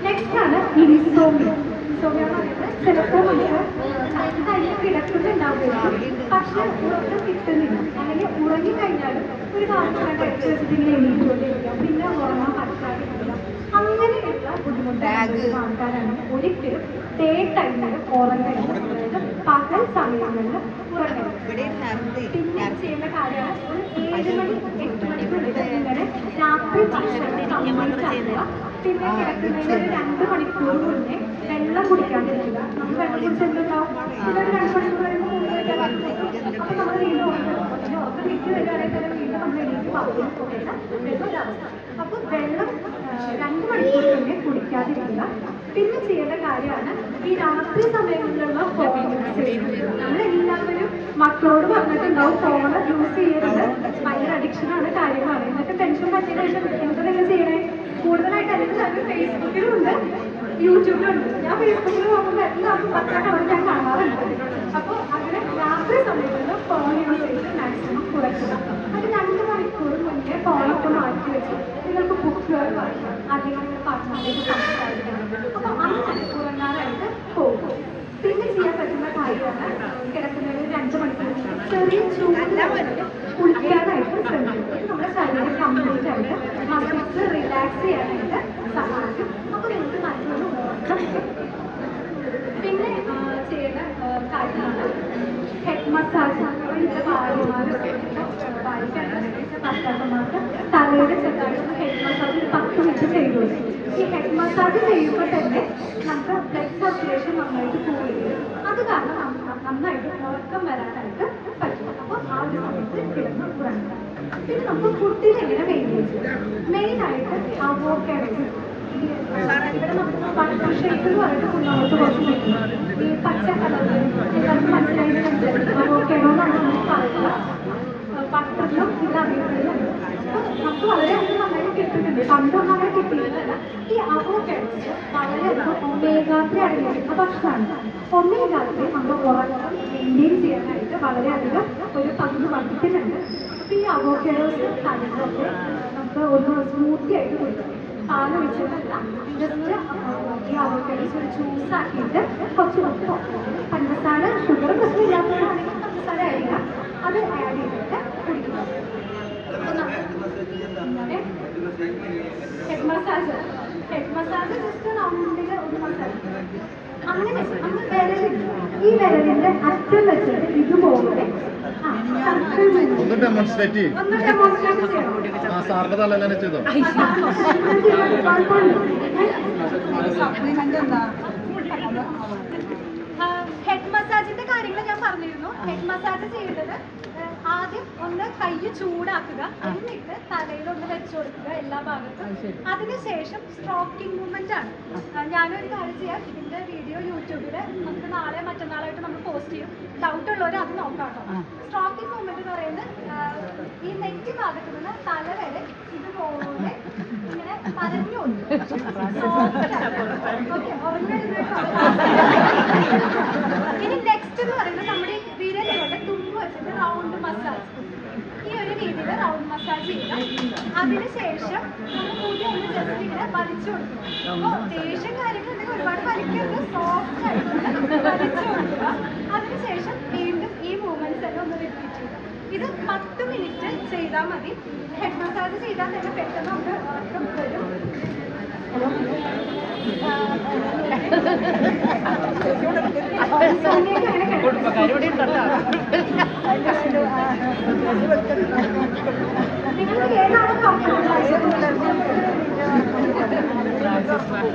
നെക്സ്റ്റ് ആണ് ഇൻസോമിയ. ഇൻസോമിയ എന്ന് പറയുന്നത് ചിലപ്പോൾ നമുക്ക് കഴിഞ്ഞ് കിടക്കുന്നുണ്ടാവുകയും പക്ഷെ ഉറക്കം കിട്ടുന്നില്ല, അല്ലെങ്കിൽ ഉറങ്ങിക്കഴിഞ്ഞാലും ഒരു കാലത്ത് കഴിച്ച് വെച്ചിട്ട് എണീറ്റുകൊണ്ടിരിക്കാം, പിന്നെ ഉറങ്ങാൻ പറ്റാതിരിക്കുക. അങ്ങനെയുള്ള ബുദ്ധിമുട്ടുള്ള ആൾക്കാരാണ് ഒരിക്കലും ഡേ ടൈമിൽ ഉറങ്ങരുത്, അതായത് പകൽ സമയങ്ങളിൽ ഉറങ്ങരുത്. പിന്നെ ചെയ്യേണ്ട കാര്യമാണ് ഒരു 7 മണി 8 മണിക്കുള്ളിൽ ഇങ്ങനെ രാത്രി ഭക്ഷണം കംപ്ലീറ്റ് ആക്കുക. പിന്നെ കിടക്കുന്നതിന് ഒരു 2 മണിക്കൂർ മുന്നേ വെള്ളം കുടിക്കാണ്ടിരിക്കുക. നമ്മൾ വെള്ളം കുടിച്ചിട്ടുണ്ടാവും, ഇതൊരു 2 മണിക്കൂർ കഴിയുമ്പോൾ അപ്പോൾ നമ്മൾ വീണ്ടും ഉറക്കം വീട്ടിൽ വരികയാണെങ്കിൽ തന്നെ വീണ്ടും നമ്മൾ എണീറ്റ് ബാത്റൂമിൽ പോകുന്ന ഒരവസ്ഥ. അപ്പോൾ വെള്ളം 2 മണിക്കൂർ മുന്നേ കുടിക്കാതിരിക്കുക. പിന്നെ ചെയ്യേണ്ട കാര്യമാണ് ഈ രാത്രി സമയങ്ങളിലുള്ള ഫോൺ യൂസ് ചെയ്യുന്നത്. നമ്മളെല്ലാവരും മക്കളോട് പറഞ്ഞിട്ടുണ്ടാവും ഫോൺ യൂസ് ചെയ്യരുത്, ഭയങ്കര അഡിക്ഷനാണ് കാര്യമാണ്. എന്നിട്ട് ടെൻഷൻ പറ്റിയ ശേഷം എന്താ നിങ്ങൾ ചെയ്യണേ? കൂടുതലായിട്ട് അല്ലെങ്കിൽ അത് ഫേസ്ബുക്കിലുണ്ട്, യൂട്യൂബിലുണ്ട്. ഞാൻ ഫേസ്ബുക്കിൽ നോക്കുമ്പോൾ എല്ലാവർക്കും പച്ച കളർ ഞാൻ കാണാറുണ്ട്. അപ്പോൾ അങ്ങനെ രാത്രി സമയങ്ങളിൽ ഫോൺ യൂസ് ചെയ്ത് മാക്സിമം കുറയ്ക്കുക. അത് 2 മണിക്കൂർ മുന്നേ ഫോണൊക്കെ മാറ്റി വെച്ച് നിങ്ങൾക്ക് ബുക്കുകൾ വായിക്കാം, അധികം പാർട്ട്ണറിലേക്ക് സംസാരിക്കണം. അപ്പോൾ അങ്ങനെ ഉറങ്ങാനായിട്ട് പോകും. പിന്നെ ചെയ്യാൻ പറ്റുന്ന കാര്യമാണ് കിടക്കുന്നതിന് 2 മണിക്കൂർ ചെറിയ ചൂട് കുളിക്കാനായിട്ട് ശ്രമിക്കും. നമ്മുടെ ശരീരം കംപ്ലീറ്റ് ആയിട്ട് മസിൽസ് റിലാക്സ് ചെയ്യാനായിട്ട് സഹായിക്കും. അപ്പോൾ നിങ്ങൾക്ക് നല്ലൊരു ഉറക്കം. പിന്നെ ചെയ്യുന്ന കാര്യമാണ് ഹെഡ് മസാജ്. ഇതിൻ്റെ ഭാര്യമാർക്ക് ഭർത്താക്കന്മാർക്ക് തലയുടെ ചെറുതായിട്ട് ഹെഡ് മസാജ് 10 മിനിറ്റ് ചെയ്തു കൊടുക്കും. ഈ ഹെഡ് മസാജ് ചെയ്യുമ്പോൾ തന്നെ നമുക്ക് ബ്ലഡ് സർക്കുലേഷൻ നന്നായിട്ട് കൂടുകയും അത് കാരണം നന്നായിട്ട് ഉറക്കം വരാനായിട്ട് പറ്റും. അപ്പോൾ ആ ഒരു സമയത്ത് കിടന്ന് ഉറങ്ങുക. പിന്നെ നമുക്ക് ഫുഡിൽ എങ്ങനെ മെയിൻറ്റെയിൻ ചെയ്യാം? മെയിനായിട്ട് അവോക്കാഡോ, ഇവിടെ നമുക്ക് ബട്ടർ ഷേക്ക് എന്ന് പറയുന്നത് നമുക്ക് കുറച്ച് പറ്റും. ഈ പച്ച കളറിൽ എല്ലാവർക്കും മനസ്സിലായിട്ട് അവോക്കാഡോ എന്നാണ് നമ്മൾ പറയുക. ബട്ടറിലും ഇത് അറിയപ്പെടുന്നുണ്ട്. നമുക്ക് വളരെയധികം നന്നായിട്ട് കിട്ടുന്നുണ്ട്. പണ്ടൊന്നും അങ്ങനെ കിട്ടിയിരുന്നില്ല. ഈ അവോക്കാഡോസ് വളരെയധികം ഒമേഗ-3 അടങ്ങിയിരിക്കുന്ന ഭക്ഷണമാണ്. ഒമേഗ-3 നമ്മൾ ഉറക്കം മെയിൻറ്റെയിൻ ചെയ്യാനായിട്ട് വളരെയധികം ഒരു പങ്ക് വഹിക്കുന്നുണ്ട്. അപ്പോൾ ഈ അവോക്കാഡോസ് തലങ്ങളൊക്കെ നമുക്ക് ഒന്ന് സ്മൂത്തി ആയിട്ട് കൊടുക്കും. പാല് ഒഴിച്ചിട്ടല്ല, ജസ്റ്റ് ഈ അവോക്കാഡോസ് ഒരു ജ്യൂസ് ആക്കിയിട്ട് കുറച്ച് ഉപ്പോ പഞ്ചസാര, ഷുഗർ പ്രശ്നമില്ലാത്തവരാണെങ്കിൽ പഞ്ചസാര ആഡ് ചെയ്യാം, അത് ആഡ് ചെയ്തിട്ട് കുടിക്കുക. ഹെഡ് മസാജ് ജസ്റ്റ് റൗണ്ടിൽ ഒരു മസാജ്. അങ്ങനെ നമ്മൾ ഈ വിരലിന്റെ അറ്റം വെച്ചിട്ട് ഇതുപോലെ ഒന്ന് ഡെമോൺസ്ട്രേറ്റ് ചെയ്യും. സാറിന്റെ തല ചെയ്തോ? ഹെഡ് മസാജിന്റെ കാര്യങ്ങൾ ഞാൻ പറഞ്ഞിരുന്നു. ഹെഡ് മസാജ് ചെയ്തത് ആദ്യം ഒന്ന് കൈ ചൂടാക്കുക, എന്നിട്ട് തലയിലൊന്ന് വെച്ചു കൊടുക്കുക എല്ലാ ഭാഗത്തും. അതിനുശേഷം സ്ട്രോക്കിംഗ് മൂവ്മെന്റ് ആണ്. ഞാനൊരു കാര്യം ചെയ്യാം, ഇതിന്റെ വീഡിയോ യൂട്യൂബില് നമുക്ക് നാളെ മറ്റന്നാളായിട്ട് നമ്മൾ പോസ്റ്റ് ചെയ്യും. ഡൗട്ട് ഉള്ളവർ അത് നോക്കാം. സ്ട്രോക്കിംഗ് മൂവ്മെന്റ് എന്ന് പറയുന്നത് ഈ നെറ്റി ഭാഗത്ത് നിന്ന് തല വരെ ഇതുപോലെ ഇങ്ങനെ പരഞ്ഞു ഇനി നെക്സ്റ്റ് എന്ന് പറയുന്നത് നമ്മുടെ ഈ വിരലുകളുടെ തുമ്പ് വെച്ചിട്ട് റൗണ്ട് മസാജ്. ഈ ഒരു രീതിയിൽ റൗണ്ട് മസാജ് ചെയ്യുക. അതിനുശേഷം നമ്മൾ മുടി ഒന്ന് ജസ്റ്റ് ഇങ്ങനെ വലിച്ചു കൊടുക്കുക. അപ്പോൾ ദേഷ്യം കാര്യങ്ങളുണ്ടെങ്കിൽ ഒരുപാട് വലിക്കരുത്, സോഫ്റ്റ് ആയിട്ട് വലിച്ചു കൊടുക്കുക. അതിനുശേഷം വീണ്ടും ഈ മൂവ്മെന്റ്സ് എല്ലാം ഒന്ന് റിപ്പീറ്റ് ചെയ്യുക. ഇത് 10 മിനിറ്റ് ചെയ്താൽ മതി. ഹെഡ് മസാജ് ചെയ്താൽ തന്നെ പെട്ടെന്ന് നമുക്ക് ഉറക്കം വരും. നിങ്ങൾക്ക് ഏതാണ് കംഫർട്ടബിൾ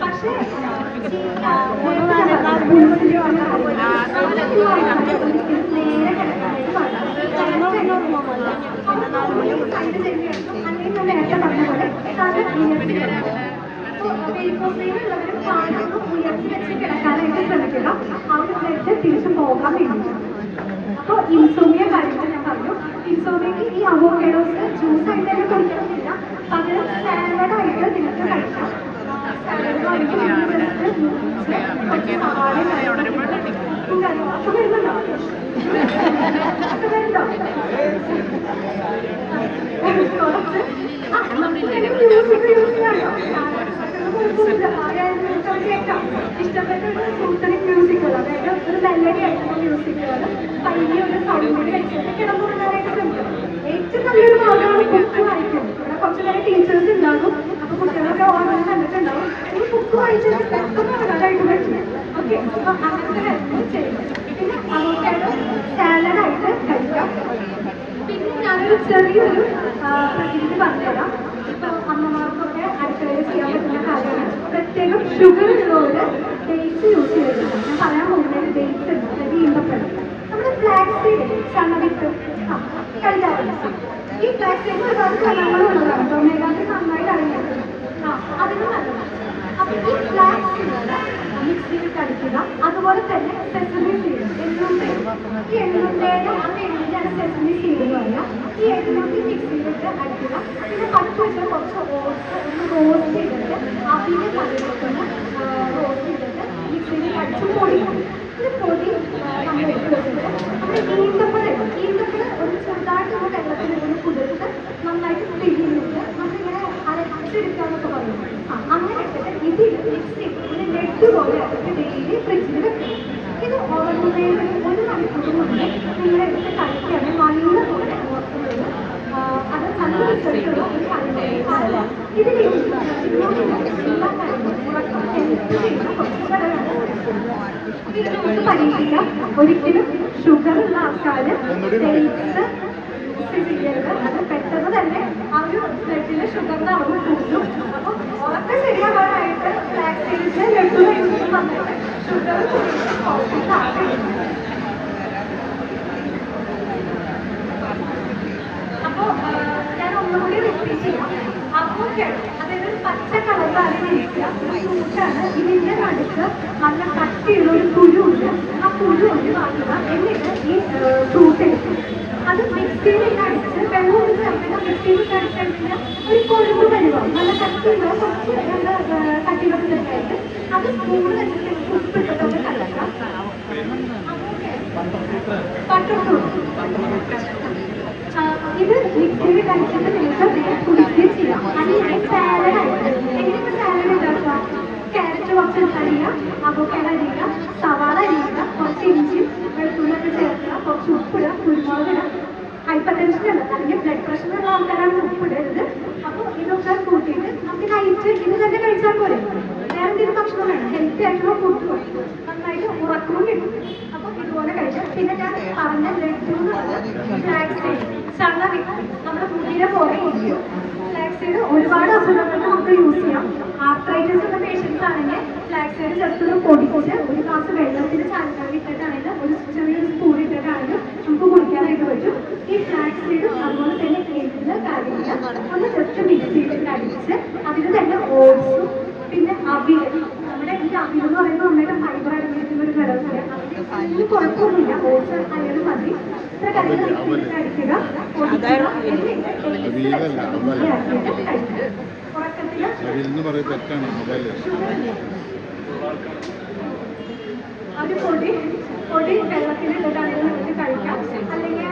പക്ഷേ നേരെ വെരിക്കോസിലുള്ളവരും കാലൊന്ന് ഉയർത്തി വെച്ച് കിടക്കാനായിട്ട് ശ്രമിക്കുക. ആ ഒരു ബ്ലഡ് തിരിച്ചു പോകാൻ വേണ്ടി. അപ്പോൾ ഇൻസോമിയ കാര്യങ്ങൾ ഞാൻ പറഞ്ഞു. ഇൻസോമിയക്ക് ഈ അവോക്കാഡോസ് ജ്യൂസ് ആയിട്ട് തന്നെ കുടിക്കണമെന്നില്ല, പകരം സാലഡായിട്ട് നിങ്ങൾക്ക് കഴിക്കാം. സാലഡായിട്ട് ഇഷ്ടപ്പെട്ട ഒരു സൂട്ടറിങ് മ്യൂസിക്കുകൾ, അതായത് ഒരു മെലഡി ആയിട്ടുള്ള മ്യൂസിക്കുകൾ പയ്യെ ഒരു സൗണ്ടിൽ വെച്ചിട്ട് കിടന്നുറങ്ങാനായിട്ട് ശ്രമിക്കും. ഏറ്റവും നല്ലൊരു മാർഗ്ഗമാണ് ബുക്ക് വായിക്കും. ഇവിടെ കുറച്ച് നേരം ടീച്ചേഴ്സ് ഉണ്ടാകും, അപ്പൊ കുട്ടികളൊക്കെ ഓർമ്മ കണ്ടിട്ടുണ്ടാവും. ഈ ബുക്ക് വായിച്ചിട്ട് പെട്ടെന്ന് ഉറങ്ങാനായിട്ട് പറ്റും. ഓക്കെ, അപ്പൊ അങ്ങനത്തെ കാര്യങ്ങൾ ചെയ്യും. പിന്നെ അവോക്കാഡോ സാലഡായിട്ട് കഴിക്കാം. പിന്നെ ഞാനൊരു ചെറിയൊരു പ്രകൃതി പറഞ്ഞുതരാം. ഇപ്പൊ അമ്മമാർക്കൊക്കെ അടുക്കളയിൽ ചെയ്യാൻ പറ്റുന്ന കാര്യമാണ്. പ്രത്യേകം ഷുഗർ ഉള്ളവര് ഡേറ്റ്സ് യൂസ് ചെയ്തിട്ടുണ്ട്. ഞാൻ പറയാൻ പോകുന്നത് ഡേറ്റ്സ് ഉണ്ട്, അതായത് ഈന്തപ്പഴം. നമ്മുടെ ഫ്ലാക്സ് സീഡ് ചണവിത്ത് കഴിക്കാറുണ്ട്. ഈ ഫ്ലാക്സ് സീഡ് ഒരുപാട് ഫലങ്ങളുള്ളതാണ്. ഒമേഗ-3 നന്നായിട്ട് അടങ്ങിയിട്ടുണ്ട്. അതിന് നല്ലതാണ്. അപ്പൊ ഈ ഫ്ലാക്സ് സീഡ് മിക്സിയിൽ കഴിക്കുക. അതുപോലെ തന്നെ സെസമി സീഡ്, എള്ളുണ്ടേ, ഈ എള്ളുണ്ടേനെ ആ എള്ളിലാണ് സെസമി സീഡ് എന്ന് പറയാം. ഈ എള്ളുണ്ടി മിക്സിയിലിട്ട് അടിക്കുക. പിന്നെ 10 വെച്ച് കുറച്ച് ഓട്സ് ഒന്ന് റോസ്റ്റ് ചെയ്തിട്ട് അതിന് കറിവേപ്പില റോസ്റ്റ് ചെയ്തിട്ട് മിക്സിയിൽ അടിച്ച് പൊടിക്കും. ഇത് പൊടി നമ്മൾ എടുത്ത് വെച്ചിട്ട് നമ്മുടെ ഈന്തപ്പഴം ഒരു ചെറുതായിട്ടൊന്ന് വെള്ളത്തിലിട്ട് കുതിർത്ത് നന്നായിട്ട് പിഴിഞ്ഞിട്ട് നമ്മളിങ്ങനെ അരച്ചെടുക്കാന്നൊക്കെ പറയും. അങ്ങനെ ഇട്ടിട്ട് ഇതിൽ മിക്സ് ചെയ്ത് ഒരു നെറ്റ് പോലെ ആക്കിയിട്ട് ഡെയിലി ഫ്രിഡ്ജിൽ വെക്കും. ഇത് ഓർമ്മയിൽ 1 മണിക്കൂർ മുന്നേ നിങ്ങളെടുത്ത് കഴിക്കുകയാണെങ്കിൽ നല്ല പോലെ ഓർക്കുന്നത് അത് നല്ല റിസൾട്ടുള്ള ഒരു കാര്യമാണ്. ഇതിൽ എല്ലാ കാര്യങ്ങളും ഉറക്കം ഹെൽപ്പ് ചെയ്യുന്ന കുറച്ച് ഘടകമാണ്. ഇത് നമുക്ക് പരീക്ഷിക്കാം. ഒരിക്കലും ഷുഗർ ഉള്ള ആൾക്കാർ ഡേറ്റ്സ് ചെയ്യരുത്. അത് പെട്ടെന്ന് തന്നെ ആ ഒരു ബ്ലഡിലെ ഷുഗറിന്റെ അളവ് കൂട്ടും. അപ്പോൾ ഉറക്കം ശരിയാകാനായിട്ട് ഫ്ലാക്സ് സീഡിന്റെ ലഡു കഴിച്ചിട്ട് വന്നിട്ട് ഷുഗർ അപ്പോൾ ഞാൻ ഒന്നുകൂടി റിപ്പീറ്റ് ചെയ്യാം. അവോക്കാഡോ അതായത് പച്ച കളറിലാണ് ഇരിക്കുക, ഫ്രൂട്ടാണ്. ഇതിന്റെ നടുക്ക് നല്ല കട്ടിയുള്ള ഒരു കുരുണ്ട്. ആ കുരു ഒഴിവാക്കുക. എന്നിട്ട് ഈ ഫ്രൂട്ട് എടുക്കും. അത് മിക്സിയിൽ അടിച്ച് വെള്ളം ഒന്ന് ചേർത്തിട്ട് മിക്സിയിൽ അടിച്ചടിച്ച് ഒരു കൊഴുമ്പ് പരിവാകും. നല്ല കട്ടിയുള്ള കുറച്ച് നല്ല കട്ടികളൊക്കെ ചെറുതായിട്ട് അത് സ്പൂണ് വെച്ചിട്ട് ഉപ്പിട്ടിട്ടൊക്കെ കലക്കാം. ഇത് മിക്സിയിൽ അടിച്ചിട്ട് നിങ്ങൾക്ക് കുടിക്കുകയും ചെയ്യാം. അല്ലെങ്കിൽ സാലഡായിട്ട് എങ്ങനെയൊക്കെ സാലഡ് ഉണ്ടാക്കുക? ക്യാരറ്റ് കുറച്ച് അരിയുക, അവോക്കാഡോ അരിയുക, സവാള അരിയുക, കുറച്ച് ഇഞ്ചിയും വെളുത്തുള്ളിയൊക്കെ ചേർക്കുക, കുറച്ച് ഉപ്പിടുക, കുരുമുളക് ഇടുക. ഹൈപ്പർ ടെൻഷൻ ഉള്ളത് അല്ലെങ്കിൽ ബ്ലഡ് പ്രഷറുള്ള ആൾക്കാരാണ് ഉപ്പിടരുത്. അപ്പോൾ ഇതൊക്കെ കൂട്ടിയിട്ട് നമുക്ക് നൈറ്റ് ഇത് തന്നെ കഴിച്ചാൽ പോരെ. വേറെ എന്തെങ്കിലും ഭക്ഷണം വേണം, ഹെൽത്തി ആയിട്ടുള്ള ഫുഡ് കൊടുക്കും. നന്നായിട്ട് ഉറക്കവും കിട്ടും. അപ്പോൾ ഇതുപോലെ കഴിക്കാം. പിന്നെ ഞാൻ പറഞ്ഞ ലഡു ഫ്ലാക്സ് സീഡ് ചണവി നമ്മുടെ മുടിയുടെ പോലെ ഇരിക്കും. ഫ്ലാക്സ് സീഡ് ഒരുപാട് അസുഖങ്ങൾക്ക് നമുക്ക് യൂസ് ചെയ്യാം. ആർത്രൈറ്റിസ് ഉള്ള പേഷ്യൻസ് ആണെങ്കിൽ ഫ്ലാക്സ് സീഡ് ജസ്റ്റ് ഒന്ന് പൊടിച്ച് ഒരു ഗ്ലാസ് വെള്ളത്തിൽ ഇട്ടിട്ടാണെങ്കിൽ ഒരു ചെറിയൊരു സ്പൂൺ ഇട്ടിട്ടാണെങ്കിൽ നമുക്ക് കുടിക്കാനായിട്ട് പറ്റും. ഈ ഫ്ലാക്സ് സീഡ് അതുപോലെ തന്നെ എല്ലാ കാര്യങ്ങളും ഒന്ന് ജസ്റ്റ് മിക്സിയിൽ അടിച്ച് അതിൽ തന്നെ ഓട്സും പിന്നെ അവിൽ, നമ്മുടെ ഈ അവിൽ എന്ന് പറയുമ്പോൾ നന്നായിട്ട് ഫൈബർ അടങ്ങിയിരിക്കുന്ന ഒരു ഘടകമാണ്. അതിന് കുഴപ്പമൊന്നുമില്ല, ഓട്സ് ആയാലും മതി. ഇത്ര കാര്യങ്ങൾ മിക്സിയിൽ അടിക്കുക, ഒരു പൊടി വെള്ളത്തിലിട്ടിട്ടാണെങ്കിൽ നമുക്ക് കഴിക്കാം. അല്ലെങ്കിൽ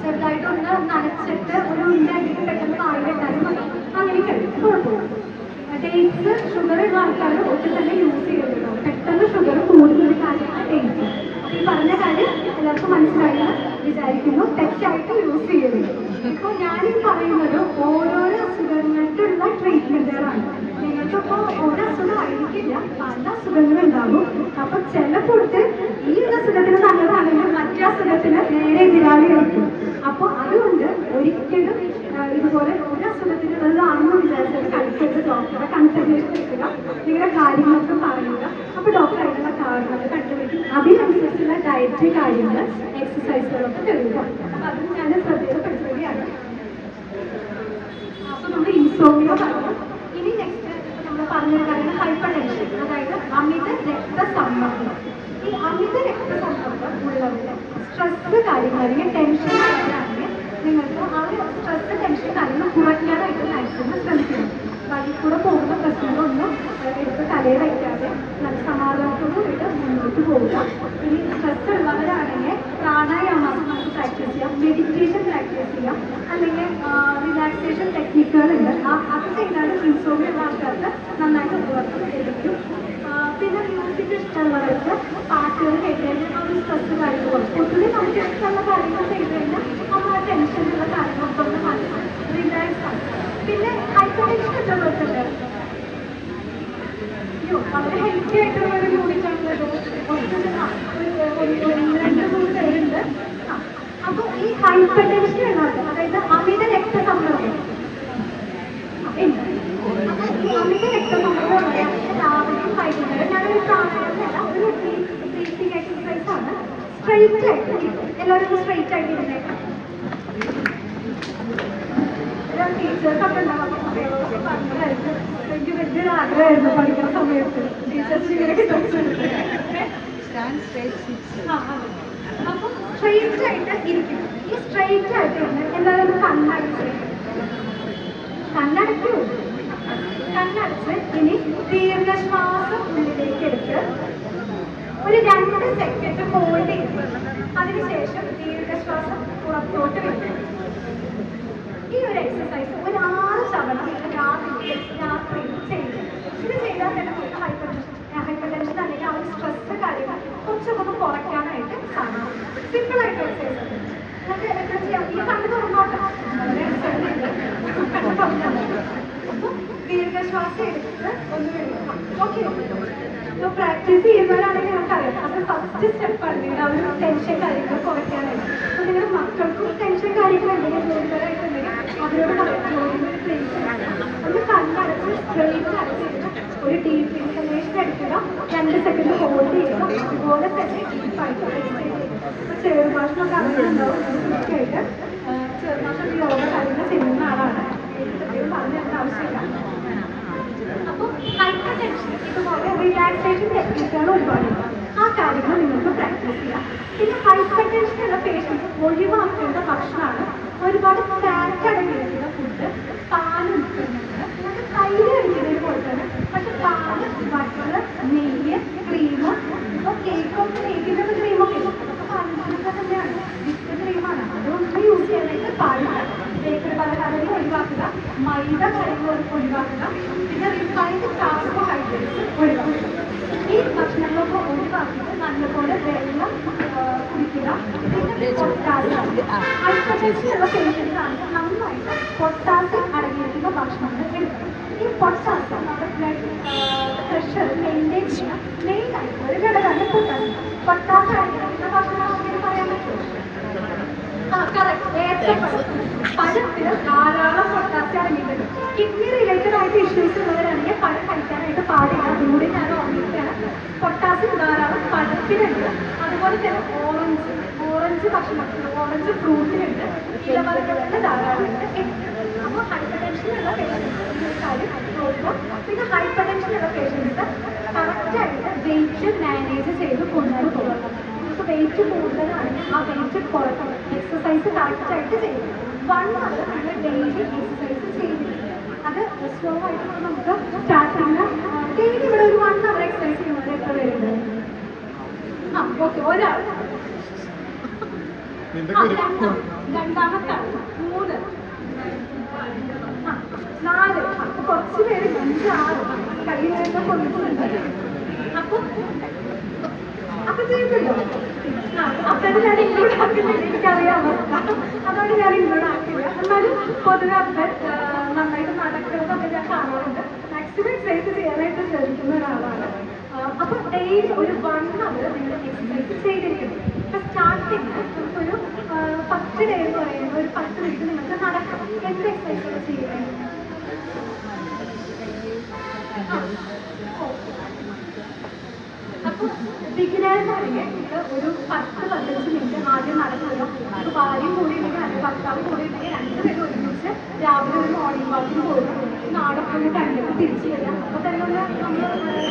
ചെറുതായിട്ടൊന്ന് നനച്ചിട്ട് ഒരു ഉണ്ടാക്കിയിട്ട് പെട്ടെന്ന് വായിലിട്ടാലും മതി. അങ്ങനെ കഴിക്കും, കുഴപ്പമില്ല. ഡേറ്റ്സ് ഷുഗർ ഉള്ള ആൾക്കാർ ഒട്ടും തന്നെ യൂസ് ചെയ്തിട്ടുണ്ടോ? പെട്ടെന്ന് ഷുഗർ കൂടുതൽ കാര്യമാണ് ഡേറ്റ്സ്. ഈ പറഞ്ഞ കാര്യം എല്ലാവർക്കും മനസ്സിലായെന്ന് വിചാരിക്കുന്നു. തെറ്റായിട്ട് യൂസ് ചെയ്യരുത്. ഇപ്പോൾ ഞാനീ പറയുന്നത് ഓരോരോ അസുഖങ്ങൾക്കുള്ള ട്രീറ്റ്മെന്റുകളാണ്. നിങ്ങൾക്കിപ്പോൾ ഒരു അസുഖമായിരിക്കില്ല, പല അസുഖങ്ങളുണ്ടാകും. അപ്പൊ ചില ഫുഡ് ഈ ഒരു അസുഖത്തിന് നല്ലതാണെങ്കിൽ മറ്റേ അസുഖത്തിന് നേരെ എതിരാളിയായിരിക്കും. അപ്പോൾ അതുകൊണ്ട് ഒരിക്കലും ഇതുപോലെ ഒരു അസുഖത്തിനുള്ളതാണെന്ന് വിചാരിച്ചിട്ട് കഴിക്കരുത്. ഡോക്ടറെ കൺസൾട്ടേഷൻ എടുക്കുക, നിങ്ങളുടെ കാര്യങ്ങളൊക്കെ പറയുക. അപ്പോൾ ഡോക്ടർ അതിനുള്ള കാരണങ്ങൾ കണ്ടുപിടിക്കും. അതിനനുസരിച്ചുള്ള ഡയറ്റ് കാര്യങ്ങൾ എക്സസൈസുകളൊക്കെ തരിക. അപ്പം അതും ഞാൻ ശ്രദ്ധയിൽപ്പെടുത്തുകയാണ്. അപ്പോൾ നമ്മൾ ഇൻസോമിയ പറഞ്ഞു. ഇനി നെക്സ്റ്റ് നമ്മൾ പറഞ്ഞൊരു കാര്യമാണ് ഹൈപ്പർ ടെൻഷൻ, അതായത് അമിത രക്തസമ്മർദ്ദം. ഈ അമിത രക്തസമ്മർദ്ദം ഉള്ളവരുടെ സ്ട്രെസ് കാര്യങ്ങൾ അല്ലെങ്കിൽ ടെൻഷൻ കാര്യമാണെങ്കിൽ നിങ്ങൾക്ക് ആ ഒരു സ്ട്രെസ് ടെൻഷൻ കാര്യങ്ങൾ കുറയ്ക്കാനായിട്ട് മാക്സിമം ശ്രമിക്കണം. വഴി കൂടെ പോകുന്ന പ്രശ്നങ്ങളൊന്നും എടുത്ത് തലയിൽ വയ്ക്കാതെ നല്ല സമാധാനത്തോടുകൂടിയിട്ട് മുന്നോട്ട് പോവുക. ഇനി സ്ട്രെസ് ഉള്ളവരാണെങ്കിൽ പ്രാണായാമം നമുക്ക് പ്രാക്ടീസ് ചെയ്യാം, മെഡിറ്റേഷൻ പ്രാക്ടീസ് ചെയ്യാം, അല്ലെങ്കിൽ റിലാക്സേഷൻ ടെക്നിക്കുകളുണ്ട്. അത് ചെയ്താലും ഇൻസോമിയ ഉള്ള ആൾക്കാർക്ക് നന്നായിട്ട് ഉപകാരം ലഭിക്കും. പിന്നെ മ്യൂസിക് ഇഷ്ടമുള്ളവർക്ക് പാട്ടുകൾ കേട്ട് കഴിഞ്ഞാൽ ആ ഒരു സ്ട്രെസ് കാര്യങ്ങൾ പൊതുവെ നമുക്ക് ഇഷ്ടമുള്ള കാര്യങ്ങൾ ചെയ്ത് കഴിഞ്ഞാൽ നമ്മൾ ആ ടെൻഷനുള്ള കാര്യങ്ങളൊക്കെ ഒന്ന് മനസ്സിൽ റിലാക്സ് ആണ്. പിന്നെ ഹൈപ്പർ ടെൻഷൻ എത്രവർക്കുണ്ട്? അയ്യോ, വളരെ ഹെൽത്തി ആയിട്ടുള്ള ഒരു യൂണിറ്റാണുള്ളത്. രണ്ട് മൂന്ന് പേരുണ്ട്. അപ്പോൾ ഈ ഹൈപ്പർ ടെൻഷൻ ഉള്ളത്, അതായത് അമിത രക്തസമ്മർദ്ദം ഉണ്ട്. അപ്പോൾ ഈ അമിത രക്തസമ്മർദ്ദം രാവിലെയും വൈകുന്നേരം ഞാനൊരു പ്രാണായാമമല്ല, ഒരു ബ്രീത്തിങ് എക്സസൈസ് ആണ്. സ്ട്രെയിറ്റ് ആയിട്ട് എല്ലാവരും സ്ട്രെയിറ്റ് ആയിട്ട് ഇരുന്നേക്കാം. ടീച്ചേഴ്സൊക്കെ ഉണ്ടാവും, പറഞ്ഞതായിരുന്നു. എനിക്ക് വലിയൊരു ആഗ്രഹമായിരുന്നു പഠിക്കുന്ന സമയത്ത് ടീച്ചേഴ്സ് ഇങ്ങനെ കിട്ടുന്നത്. അപ്പൊ സ്ട്രെയിറ്റ് ആയിട്ട് ഇരിക്കും. ഈ സ്ട്രെയിറ്റ് ആയിട്ട് ഇരുന്ന് എല്ലാവരും കണ്ണടച്ച് ഇനി ദീർഘശ്വാസം ഉള്ളിലേക്ക് എടുത്ത് ഒരു 2 സെക്കൻഡ് ഹോൾഡ് ചെയ്യും. അതിനുശേഷം ദീർഘശ്വാസം പുറത്തോട്ട് വയ്ക്കും. ഈ ഒരു എക്സസൈസ് ഒരു 6 തവണ രാത്രി ചെയ്യും. ഇത് ചെയ്താൽ തന്നെ നമുക്ക് ഹൈപ്പർ ടെൻഷൻ അല്ലെങ്കിൽ ആ ഒരു സ്ട്രെസ് കാര്യങ്ങൾ കുറച്ചൊക്കെ കുറയ്ക്കാനായിട്ട് സാധിക്കും. സിമ്പിളായിട്ട് എക്സസൈസ് നമുക്ക് എപ്പോഴും ചെയ്യാം. ഈ കണ്ണ് തുറന്നോട്ടെ, കണ്ണ് തുറന്നാൽ അപ്പോൾ ദീർഘശ്വാസം എടുത്ത് ഒന്ന് എടുക്കാം. ഓക്കെ, ഇപ്പോൾ പ്രാക്ടീസ് ചെയ്യുന്നവരാണെങ്കിൽ നമുക്കറിയാം അത് ഫസ്റ്റ് സ്റ്റെപ്പാണ് നിങ്ങളുടെ ആ ഒരു ടെൻഷൻ കാര്യങ്ങൾ കുറയ്ക്കാനായിട്ട്. അപ്പോൾ നിങ്ങളുടെ മക്കൾക്കും ടെൻഷൻ കാര്യങ്ങൾ എന്തെങ്കിലും കൂടുതലായിട്ടുണ്ടെങ്കിൽ അവരോട് ജോലിയുടെ പ്ലേസ് ഒന്ന് കണ്ണടച്ച് സ്ട്രെയിറ്റ് അടച്ചിരുന്ന് ഒരു ഡീപ്പ് ഇൻഫർമേഷൻ എടുക്കുക, 2 സെക്കൻഡ് ഹോൾഡ് ചെയ്യുക. അതുപോലെ തന്നെ ഡീപ്പായിട്ട് ഇപ്പോൾ ചെറുഭാഷണമൊക്കെ അറിയുന്നുണ്ടാവും. തീർച്ചയായിട്ട് ചെറുഭാഷ യോഗ കാര്യങ്ങൾ ചെയ്യുന്ന ആളാണ്, പ്രത്യേകം പറഞ്ഞു തരേണ്ട ആവശ്യമില്ല. അപ്പോൾ ഹൈപ്പർ ടെൻഷൻ ഇതുപോലെ റിലാക്സേഷൻ ടെക്നിക്കുകൾ ഒരുപാടുണ്ട്. ആ കാര്യങ്ങൾ നിങ്ങൾക്ക് പ്രാക്ടീസ് ചെയ്യാം. പിന്നെ ഹൈപ്പർ ടെൻഷനുള്ള പേഷ്യൻസ് ഒഴിവാക്കേണ്ട ഭക്ഷണമാണ് ഒരുപാട് ഫാറ്റ് അടങ്ങിയിരിക്കുന്ന ഫുഡ്. പാല് ഉൾപ്പെടുന്നുണ്ട്, നമുക്ക് തൈര് കഴിക്കുന്നതിന് പോലെ തന്നെ. പക്ഷെ പാല്, ബട്ടർ, നെയ്യ്, ക്രീം, ഇപ്പോൾ കേക്കൊക്കെ കേക്കിൻ്റെ ക്രീമൊക്കെ അതൊക്കെ പാലിനൊക്കെ തന്നെയാണ്, വിത്ത് ക്രീമാണ്. അതൊന്നും യൂസ് ചെയ്യാനായിട്ട് പാടില്ല. ബേക്കറി പലഹാരങ്ങൾ ഒഴിവാക്കുക, മൈദ കാര്യങ്ങൾ ഒഴിവാക്കുക, പിന്നെ റിഫൈൻഡ് കാർബോഹൈഡ്രേറ്റ്സ് ഒഴിവാക്കുക. ഈ ഭക്ഷണങ്ങളൊക്കെ ഒഴിവാക്കിയിട്ട് നല്ലപോലെ വെള്ളം കുടിക്കുക. പിന്നെ ഹൈപ്പർടെൻഷനുള്ള പേഷ്യൻസ് ആണെങ്കിൽ നന്നായിട്ട് പൊട്ടാസ്യം അടങ്ങിയിരിക്കുന്ന ഭക്ഷണങ്ങൾ എടുക്കുക. ഈ പൊട്ടാസ്യം നമ്മുടെ ബ്ലഡ് പ്രഷർ മെയിൻറ്റെയിൻ ചെയ്യുന്ന മെയിനായിട്ടുള്ള ഒരു ഘടകമാണ് പൊട്ടാസ്യം. പൊട്ടാസ്യം അടങ്ങിയിരിക്കുന്ന ഭക്ഷണം നമുക്ക് പറയാൻ പറ്റുമോ? പഴത്തിൽ ധാരാളം പൊട്ടാസ്യം അടങ്ങിയിട്ടുണ്ട്. കിഡ്നി റിലേറ്റഡ് ആയിട്ട് ഇഷ്യൂസ് ഉള്ളവരാണെങ്കിൽ പഴം കഴിക്കാനായിട്ട് പാടില്ല. അതുകൂടി ഞാൻ ഓർമ്മിക്കുകയാണ്. പൊട്ടാസ്യം ധാരാളം പഴത്തിലുണ്ട്. അതുപോലെ തന്നെ ഓറഞ്ച് ഭക്ഷണത്തിൽ, ഓറഞ്ച് ഫ്രൂട്ടിലുണ്ട്, ഇലവർഗ്ഗത്തിൽ ധാരാളമുണ്ട്. അപ്പോൾ ഹൈപ്പർ ടെൻഷനുള്ള പേഷ്യൻസ് ഈ കാര്യം നോക്കുക. പിന്നെ ഹൈപ്പർ ടെൻഷനുള്ള പേഷ്യൻസ് കറക്റ്റായിട്ട് വെയിറ്റ് മാനേജ് ചെയ്ത് കൊണ്ടുപോകുക. നമുക്ക് വെയിറ്റ് കൂടുതലാണെങ്കിൽ ആ വെയിറ്റ് കുറയ്ക്കണം. എക്സസൈസ് കറക്റ്റായിട്ട് ചെയ്യും. 1 അവർ നമ്മൾ ഡെയിലി എക്സസൈസ് ചെയ്തിരിക്കും. അത് സ്ലോ ആയിട്ട് നമുക്ക് സ്റ്റാർട്ടിങ് ഡെയിലി ഇവിടെ ഒരു 1 അവർ എക്സസൈസ് ചെയ്യുന്നത് എത്ര പേരുണ്ട്? ഓക്കെ, ഒരാൾ. രണ്ടാമത്തെ ആൾ 3, 4. അപ്പൊ കുറച്ച് പേര് 5, 6 കയ്യിൽ നിന്ന് കൊടുക്കുന്നുണ്ട്. അപ്പൊ ചെയ്യുന്നുണ്ടോ? അപ്പത് ഞാൻ ഇൻക്ലൂഡ് ആക്കില്ല, എനിക്കറിയാം അവസ്ഥ. അതുകൊണ്ട് ഞാൻ ഇൻക്ലൂഡ് ആക്കില്ല. എന്നാലും പൊതുവെ അപ്പൻ നന്നായിട്ട് നടക്കുന്നതൊക്കെ ഞാൻ കാണാറുണ്ട്. മാക്സിമം എക്സസൈസ് ചെയ്യാനായിട്ട് ശ്രമിക്കുന്ന ഒരാളാണ്. അപ്പൊ ഡെയിലി ഒരു 1 അവർ നിങ്ങൾ എക്സസൈസ് ചെയ്തിരിക്കണം. ഇപ്പൊ സ്റ്റാർട്ടിങ് ഒരു ഫസ്റ്റ് ഡേ എന്ന് പറയുമ്പോൾ ഒരു 10 മിനിറ്റ് നിങ്ങൾക്ക് നടക്കണം. എന്ത് എക്സസൈസ് ചെയ്യുന്നത്? അപ്പോൾ ബിഗിനേഴ്സ് ആണെങ്കിൽ ഒരു 10-15 മിനിറ്റ് ആദ്യം നടക്കുക. ഇപ്പോൾ ഭാര്യയും കൂടി ഉണ്ടെങ്കിൽ അല്ലെങ്കിൽ ഭർത്താവ് കൂടി ഉണ്ടെങ്കിൽ 2 പേരും ഒരുമിച്ച് രാവിലെ ഒരു മോർണിംഗ് വാക്കിന് പോകുക. ഒന്ന് കണ്ടിട്ട് തിരിച്ചു വരാം. അപ്പോൾ തന്നെ ഒന്ന് നമ്മൾ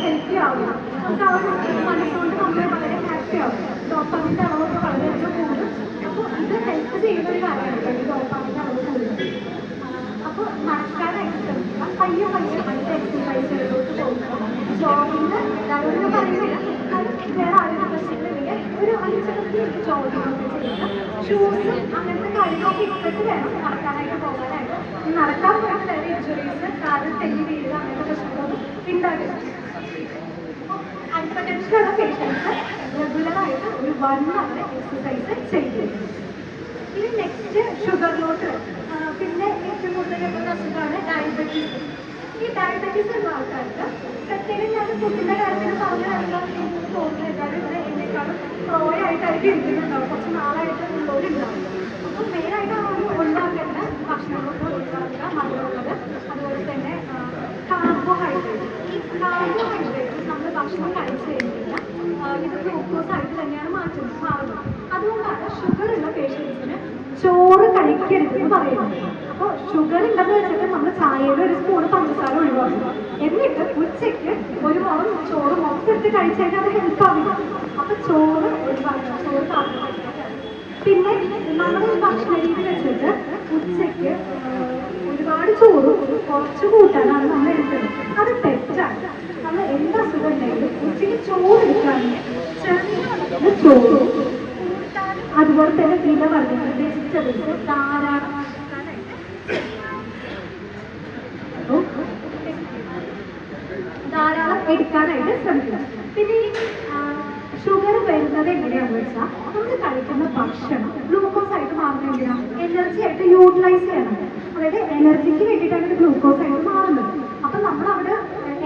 ഹെൽത്തി ആവും. നമുക്ക് ആ ഒരു മനസ്സുകൊണ്ട് നമ്മൾ വളരെ ഹാപ്പി ആവും. ഡോപ്പാമിൻ്റെ അളവൊക്കെ വളരെയധികം കൂടും. അപ്പോൾ ഇത് ഹെൽപ്പ് ചെയ്യുന്ന ഒരു കാര്യമാണ് ഈ ഡോപ്പാമിൻ്റെ അളവ് കൂടുന്നത്. അപ്പോൾ നടക്കാനായിട്ട് ശ്രമിക്കുക. പയ്യെ അടുത്ത എക്സസൈസുകളിലോട്ട് പോകുമ്പോൾ ജോഗിങ് എല്ലാവരും പറയുന്നില്ല, അത് വേറെ ആരും പ്രശ്നങ്ങളില്ലെങ്കിൽ ഒരു 5 മിനിറ്റ് ജോഗിങ്ങൊക്കെ ചെയ്യുക. ഷൂസ് അങ്ങനത്തെ കാര്യങ്ങളൊക്കെ ഇട്ടിട്ട് വേണം നടക്കാനായിട്ട് പോകാനായിട്ട്. നടക്കാൻ പോയിട്ട് വേറെ ഇഞ്ചുറീസ്, കാലിൽ തെന്നി വീഴുക അങ്ങനത്തെ പ്രശ്നങ്ങളൊന്നും ഉണ്ടാകില്ല. ഹൈപ്പർ ടെൻഷനുള്ള പേഷ്യൻസ് റെഗുലറായിട്ട് ഒരു 1 hour എക്സസൈസ് ചെയ്യും. ഇനി നെക്സ്റ്റ് ഷുഗറിലോട്ട്. പിന്നെ ഏറ്റവും കൂടുതൽ അസുഖമാണ് ഡയബറ്റീസ്. ഈ ഡയബറ്റീസ് ഉള്ള ആൾക്കാർക്ക് പ്രത്യേകം ഞാൻ ഫുഡിൻ്റെ കാര്യത്തിൽ പറഞ്ഞു തരാൻ തോന്നുന്നു. എല്ലാവരും ഇവിടെ എന്നെക്കാളും പ്രോയായിട്ടായിരിക്കും ഇരിക്കുന്നുണ്ടാവും, കുറച്ച് നാളായിട്ട് ഉള്ളവരുണ്ടാവും. അപ്പോൾ മെയിനായിട്ട് അവർ ഒഴിവാക്കേണ്ട ഭക്ഷണങ്ങളൊക്കെ ഒഴിവാക്കുക. മധുരമുള്ളത്, അതുപോലെ തന്നെ കാർബോഹൈഡ്രേറ്റ്. ഈ കാർബോഹൈഡ്രേറ്റ് നമ്മൾ ഭക്ഷണം കഴിച്ചു കഴിഞ്ഞാൽ ഇത് ഗ്ലൂക്കോസ് ആയിട്ട് തന്നെയാണ് മാറുന്നത്. അതുകൊണ്ടാണ് ഷുഗറുള്ള പേഷ്യൻസിന് ചോറ് കഴിക്കരുതെന്ന് പറയുന്നത്. അപ്പോൾ ഷുഗർ ഉണ്ടെന്ന് വെച്ചിട്ട് നമ്മൾ ചായയിൽ ഒരു സ്പൂൺ പഞ്ചസാര ഒഴിവാക്കുക. എന്നിട്ട് ഉച്ചയ്ക്ക് ഒരു മുളം ചോറ് മൊത്തം എടുത്ത് കഴിച്ചു കഴിഞ്ഞാൽ അത് ഹെൽപ്പ് ആവില്ല. അപ്പോൾ ചോറ് ഒഴിവാക്കുക. ചോറ് കാർബോഹൈഡ്രേറ്റ്. പിന്നെ നമ്മുടെ ഭക്ഷണ രീതി വെച്ചിട്ട് ഉച്ചയ്ക്ക് ഒരുപാട് ചോറ് കുറച്ച് കൂട്ടാനാണ് നമ്മൾ എടുക്കുന്നത്. അത് തെറ്റാണ്. നമ്മൾ എന്ത് അസുഖം ഉണ്ടെങ്കിലും ഉച്ചയ്ക്ക് ചോറ് എടുക്കുകയാണെങ്കിൽ ചെറിയ ചോറ്, അതുപോലെ തന്നെ ഇലവർഗ്ഗങ്ങൾ, വെജിറ്റബിൾസ് ധാരാളം എടുക്കാനായിട്ട് ശ്രമിക്കുക. പിന്നെ ഈ ഷുഗർ വരുന്നത് എങ്ങനെയാണെന്ന് വെച്ചാൽ നമ്മൾ കഴിക്കുന്ന ഭക്ഷണം ഗ്ലൂക്കോസ് ആയിട്ട് മാറുന്നത് എങ്ങനെയാണ്? എനർജി ആയിട്ട് യൂട്ടിലൈസ് ചെയ്യണം. അതായത് എനർജിക്ക് വേണ്ടിയിട്ടാണ് ഗ്ലൂക്കോസ് ആയിട്ട് മാറുന്നത്. അപ്പം നമ്മളവിടെ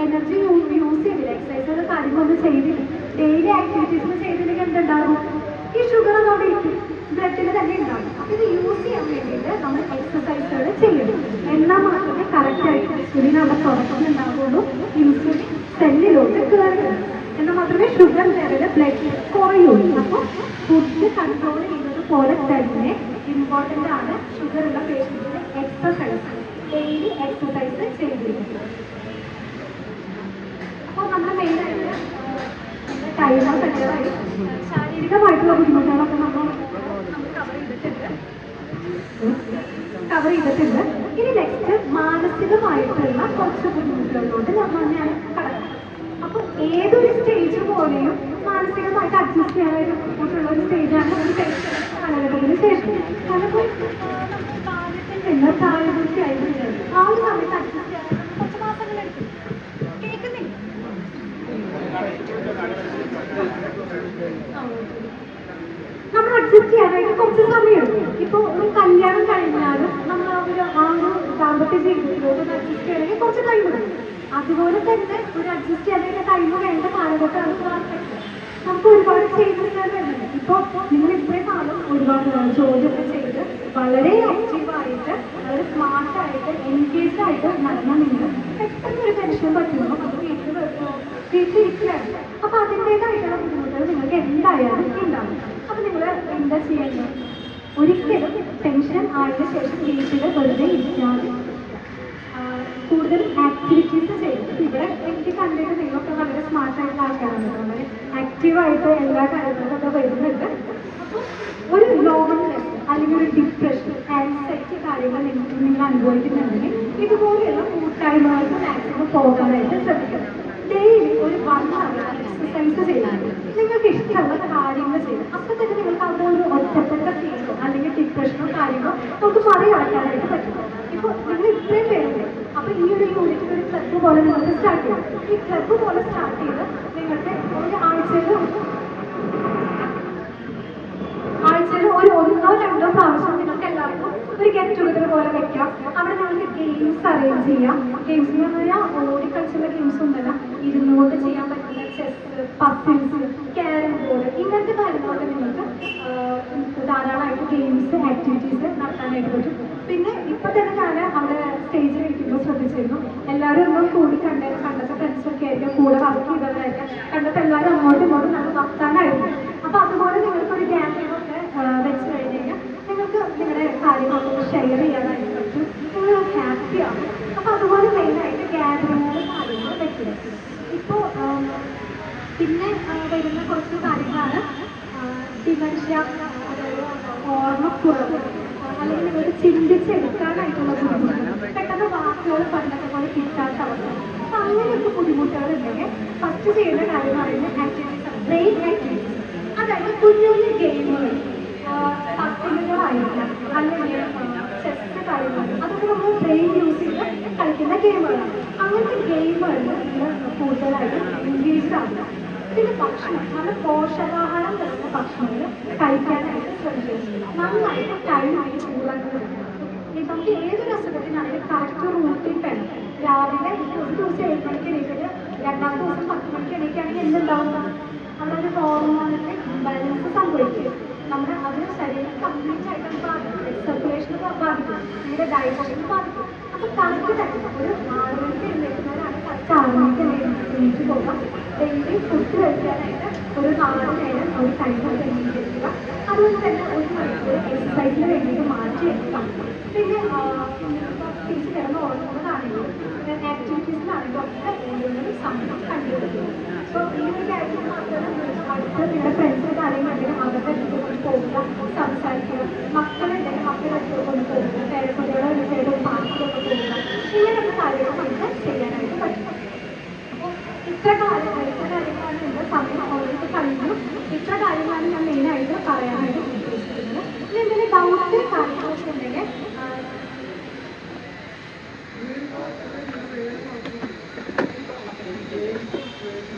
എനർജി യൂസ് ചെയ്തില്ല, എക്സസൈസുകൾ കാര്യങ്ങളൊന്നും ചെയ്തില്ല, ഡെയിലി ആക്ടിവിറ്റീസ് ചെയ്തില്ലെങ്കിൽ എന്തുണ്ടാകും? ഈ ഷുഗർ അതോടെ ഇരിക്കും, ബ്ലഡിൽ തന്നെ ഉണ്ടാകും. അപ്പം ഇത് യൂസ് ചെയ്യാൻ വേണ്ടിയിട്ട് നമ്മൾ എക്സസൈസുകൾ ചെയ്യണം. എന്നാൽ മാത്രമേ കറക്റ്റായിട്ട് ഇൻസുലിൻ അവിടെ പ്രൊഡക്ഷൻ ഉണ്ടാകുള്ളൂ. ഇൻസുലിൻ സെല്ലിലോട്ട് കയറുക, എന്നാൽ മാത്രമേ ഷുഗർ ലെവൽ ബ്ലഡിൽ കുറയുള്ളൂ. അപ്പോൾ ഫുഡ് കൺട്രോൾ ചെയ്യുന്നത് പോലെ തന്നെ ഇമ്പോർട്ടൻ്റ് ആണ് ഷുഗറുള്ള പേഷ്യൻസിന് എക്സസൈസ്, ഡെയിലി എക്സസൈസ് ചെയ്തിരിക്കുന്നത്. അപ്പോൾ നമ്മൾ മെയിനായിട്ട് ടൈമോ സെറ്ററായി ശാരീരികമായിട്ടുള്ള ബുദ്ധിമുട്ടുകളൊക്കെ നമ്മൾ കവർ ചെയ്തിട്ടുണ്ട്. ഇനി നെക്സ്റ്റ് മാനസികമായിട്ടുള്ള കുറച്ച് ബുദ്ധിമുട്ടുകളിലോട്ട് ഞാൻ കടക്കാം. അപ്പോൾ ഏതൊരു സ്റ്റേജ് പോലെയും മാനസികമായിട്ട് അഡ്ജസ്റ്റ് ചെയ്യാനായിട്ട് ബുദ്ധിമുട്ടുള്ള ഒരു സ്റ്റേജാണ് ഒരു കാലഘട്ടത്തിന് ശേഷം. കാരണം പ്രായത്തിൽ നിന്ന് പ്രായപൂർത്തിയായിട്ട് ആ ഒരു സമയത്ത് അഡ്ജസ്റ്റ് ചെയ്യാനായിട്ട് കുറച്ച് മാസങ്ങളെടുക്കും. കേൾക്കുന്നില്ല? നമ്മൾ അഡ്ജസ്റ്റ് ചെയ്യാനായിട്ട് കുറച്ച് സമയമെടുക്കും. ഇപ്പോൾ ഒരു കല്യാണം കഴിഞ്ഞാലും നമ്മൾ ആ ഒരു ദാമ്പത്യ ജീവിതത്തിലോട്ട് അഡ്ജസ്റ്റ് ചെയ്യണമെങ്കിൽ കുറച്ച് ടൈം എടുക്കും. അതുപോലെ തന്നെ ഒരു അഡ്ജസ്റ്റ് ചെയ്യാനായിട്ട് ടൈം വേണ്ട കാലഘട്ടമാണ്. നമുക്ക് ഒരുപാട് ചേഞ്ചസ് വരുന്നുണ്ട്. ഇപ്പോൾ നിങ്ങൾ ഇത്രയും കാലം ഒരുപാട് ജോലിയൊക്കെ ചെയ്ത് വളരെ ആക്റ്റീവായിട്ട് വളരെ സ്മാർട്ടായിട്ട് എൻഗേജ്ഡ് ആയിട്ട് നടന്നാൽ നിങ്ങൾ പെട്ടെന്ന് ഒരു ടെൻഷൻ പറ്റുമ്പോൾ നമ്മൾ വീട്ടിലിരിക്കുകയാണ്. അപ്പോൾ അതിൻ്റേതായിട്ടുള്ള ബുദ്ധിമുട്ടുകൾ നിങ്ങൾക്ക് എന്തായാലും ഉണ്ടാവും. അപ്പോൾ നിങ്ങൾ എന്താ ചെയ്യേണ്ടത്? ഒരിക്കലും ടെൻഷൻ ആയതിനു ശേഷം വീട്ടിൽ വെറുതെ ഇരിക്കാതെ കൂടുതലും ആക്ടിവിറ്റീസ് ചെയ്യും. ഇവിടെ എനിക്ക് കണ്ടിട്ട് നിങ്ങളൊക്കെ വളരെ സ്മാർട്ടായിട്ടുള്ള ആൾക്കാരാണ്, വളരെ ആക്റ്റീവായിട്ട് എല്ലാ കാര്യങ്ങളൊക്കെ വരുന്നുണ്ട്. അപ്പോൾ ഒരു ലോൺനെസ് അല്ലെങ്കിൽ ഒരു ഡിപ്രഷൻ, ആൻസൈറ്റി കാര്യങ്ങൾ നിങ്ങൾ അനുഭവിക്കുന്നുണ്ടെങ്കിൽ ഇതുപോലെയുള്ള കൂട്ടായ്മകൾക്ക് മാക്സിമം പോകാനായിട്ട് ശ്രമിക്കണം. ഡെയിലി ഒരു 1 hour എക്സസൈസ് ചെയ്യണം. നിങ്ങൾക്ക് ഇഷ്ടമുള്ള കാര്യങ്ങൾ ചെയ്യണം. അപ്പോൾ തന്നെ നിങ്ങൾക്ക് അവിടെ ഒരു ഒറ്റപ്പെട്ട ഫീലോ അല്ലെങ്കിൽ ഡിപ്രഷനോ കാര്യങ്ങളോ നമുക്ക് മറികടക്കാനായിട്ട് പറ്റും. ഇപ്പോൾ നിങ്ങൾ ഇത്രയും പേരുണ്ട്. അപ്പോൾ ഈ ഒരു യൂണിറ്റിൽ ഒരു ക്ലബ്ബ് പോലെ നിങ്ങൾക്ക് സ്റ്റാർട്ട് ചെയ്യാം. ഈ ക്ലബ്ബ് പോലെ സ്റ്റാർട്ട് ചെയ്ത് നിങ്ങൾക്ക് ഒരു ആഴ്ചയിൽ ഒരു 1-2 പ്രാവശ്യം നിങ്ങൾക്ക് എല്ലാവർക്കും ഒരു ഗെറ്റ് ടുഗദർ പോലെ വെക്കാം. അവിടെ നിങ്ങൾക്ക് ഗെയിംസ് അറേഞ്ച് ചെയ്യാം. ഗെയിംസ് എന്ന് പറഞ്ഞാൽ ഓടിക്കളിച്ചുള്ള ഗെയിംസ് ഒന്നുമല്ല, ഇരുന്നുകൊണ്ട് ചെയ്യാൻ പറ്റുന്ന ചെസ്, പസിൽസ്, ക്യാരം ബോർഡ്, ഇങ്ങനത്തെ കാര്യങ്ങളൊക്കെ നിങ്ങൾക്ക് ധാരാളമായിട്ട് ഗെയിംസ് ആക്ടിവിറ്റീസ് നടത്താനായിട്ട് പറ്റും. പിന്നെ ഇപ്പം തന്നെ ഞാൻ അവിടെ സ്റ്റേജിൽ ഇരിക്കുമ്പോൾ ശ്രദ്ധിച്ചിരുന്നു, എല്ലാവരും ഒന്നും കൂടി കണ്ടത്തെ ഫ്രണ്ട്സൊക്കെ ആയിരിക്കും, കൂടെ വർക്ക് ചെയ്തവരായിരിക്കും, കണ്ടപ്പോൾ എല്ലാവരും അങ്ങോട്ടും ഇങ്ങോട്ടും നല്ല വർത്താനായിരുന്നു. അപ്പോൾ അതുപോലെ നിങ്ങൾക്കൊരു ഗ്യാപ്പിങ്ങൊക്കെ വെച്ച് കഴിഞ്ഞ് കഴിഞ്ഞാൽ നിങ്ങൾക്ക് നിങ്ങളുടെ കാര്യങ്ങളൊക്കെ ഷെയർ ചെയ്യാനായിട്ട് പറ്റും. നിങ്ങൾ ഹാപ്പിയാണ്. അപ്പോൾ അതുപോലെ മെയിനായിട്ട് ഇപ്പോൾ പിന്നെ വരുന്ന കുറച്ച് കാര്യങ്ങളാണ് ഡിമെൻഷ്യ, അതായത് ഓർമ്മക്കുറവ്, അല്ലെങ്കിൽ നിങ്ങൾ ചിന്തിച്ചെടുക്കാനായിട്ടുള്ള ബുദ്ധിമുട്ട്, പെട്ടെന്ന് വാക്കുകൾ പണ്ടത്തെ പോലെ കിട്ടാത്ത അവസ്ഥ. അപ്പം അങ്ങനെയൊക്കെ ബുദ്ധിമുട്ടുകൾ ഉണ്ടെങ്കിൽ ഫസ്റ്റ് ചെയ്യുന്ന കാര്യം പറയുന്നത് ആക്ടിവിറ്റീസ്, ബ്രെയിൻ ആക്ടിവിറ്റീസ്. അതായത് കുഞ്ഞു കുഞ്ഞു ഗെയിമുകൾ, പസിലുകളായിരിക്കാം, അല്ലെങ്കിൽ ചെസ് കാര്യങ്ങൾ, അതൊക്കെ നമ്മൾ ബ്രെയിൻ യൂസ് ചെയ്ത് കളിക്കുന്ന ഗെയിമുകളാണ്. അങ്ങനത്തെ ഗെയിമുകളിൽ നിങ്ങൾ കൂടുതലായിട്ട് എൻഗേജ്ഡ് ആവുക. പിന്നെ ഭക്ഷണം, നല്ല പോഷകാഹാരം തരുന്ന ഭക്ഷണങ്ങൾ കഴിക്കാനായിട്ട് ശ്രമിക്കുക. നന്നായിട്ട് ടൈമായിട്ട് ചൂടാക്കുന്നത്. നമുക്ക് ഏതൊരു അസുഖത്തിനാണെങ്കിലും കറക്റ്റ് റൂട്ടീൻ വേണം. രാവിലെ ഒരു ദിവസം 7 മണിക്ക് എണീറ്റിട്ട് രണ്ടാമത്തെ ദിവസം 10 മണിക്ക് എണീക്കുകയാണെങ്കിൽ എന്തുണ്ടാവുക? അവിടെ ഒരു ഹോർമോണിൻ്റെ ഇംബാലൻസ് സംഭവിക്കുക. നമ്മുടെ അതിന് ശരീരം കംപ്ലീറ്റ് ആയിട്ട് ബാധിക്കും, സർക്കുലേഷന് ബാധിക്കും, നമ്മുടെ ഡൈജഷന് ബാധിക്കും. അപ്പോൾ കറക്റ്റ് ടൈം ഒരു 6 മണിക്ക് എഴുന്നേൽക്കുന്നവരാണ് കറക്റ്റ് 6 മണിക്ക് എണീറ്റ് പോകാം. ഡെയിലി ഫുഡ് കഴിക്കാനായിട്ട് ഒരു 4 നേരം ഒരു ടൈം എണീറ്റിരിക്കുക. അതുകൊണ്ട് തന്നെ ഒരു മണിക്കൂർ എക്സസൈസിന് വേണ്ടിയിട്ട് മാറ്റി എടുക്കാം. പിന്നെ തിരിച്ച് കിടന്ന് ഓടുന്നതാണെങ്കിലും ആക്ടിവിറ്റീസിലാണെങ്കിലും ഒക്കെ എന്തെങ്കിലും സമയം കണ്ടുപിടിക്കുക. അപ്പോൾ ഈ ഒരു കാര്യം മാത്രമല്ല, അടുത്ത് നിങ്ങളുടെ ഫ്രണ്ട്സിൻ്റെ കാര്യങ്ങളുണ്ടെങ്കിൽ അവരുടെ അടുത്ത് കൊണ്ട് പോകുക, സംസാരിക്കുക. മക്കളുണ്ടെങ്കിൽ മക്കളുടെ അടുത്ത് കൊണ്ട് പോകുക, പേരക്കുട്ടികളുടെ സൈഡ് പാർക്കിലൊക്കെ പോകുക. ഇങ്ങനെയുള്ള കാര്യങ്ങൾ നമുക്ക് ചെയ്യാനായിട്ട് പറ്റും. അപ്പോൾ ഇത്ര കാര്യങ്ങളാണ് എൻ്റെ സമയം ഓൾറെഡി കഴിഞ്ഞു. ഇത്ര കാര്യങ്ങളാണ് ഞാൻ മെയിനായിട്ട് പറയാനായിട്ട് ഉദ്ദേശിക്കുന്നത്. ഇനി എന്തെങ്കിലും ഡൗട്ട് കാര്യങ്ങളൊക്കെ ഉണ്ടെങ്കിൽ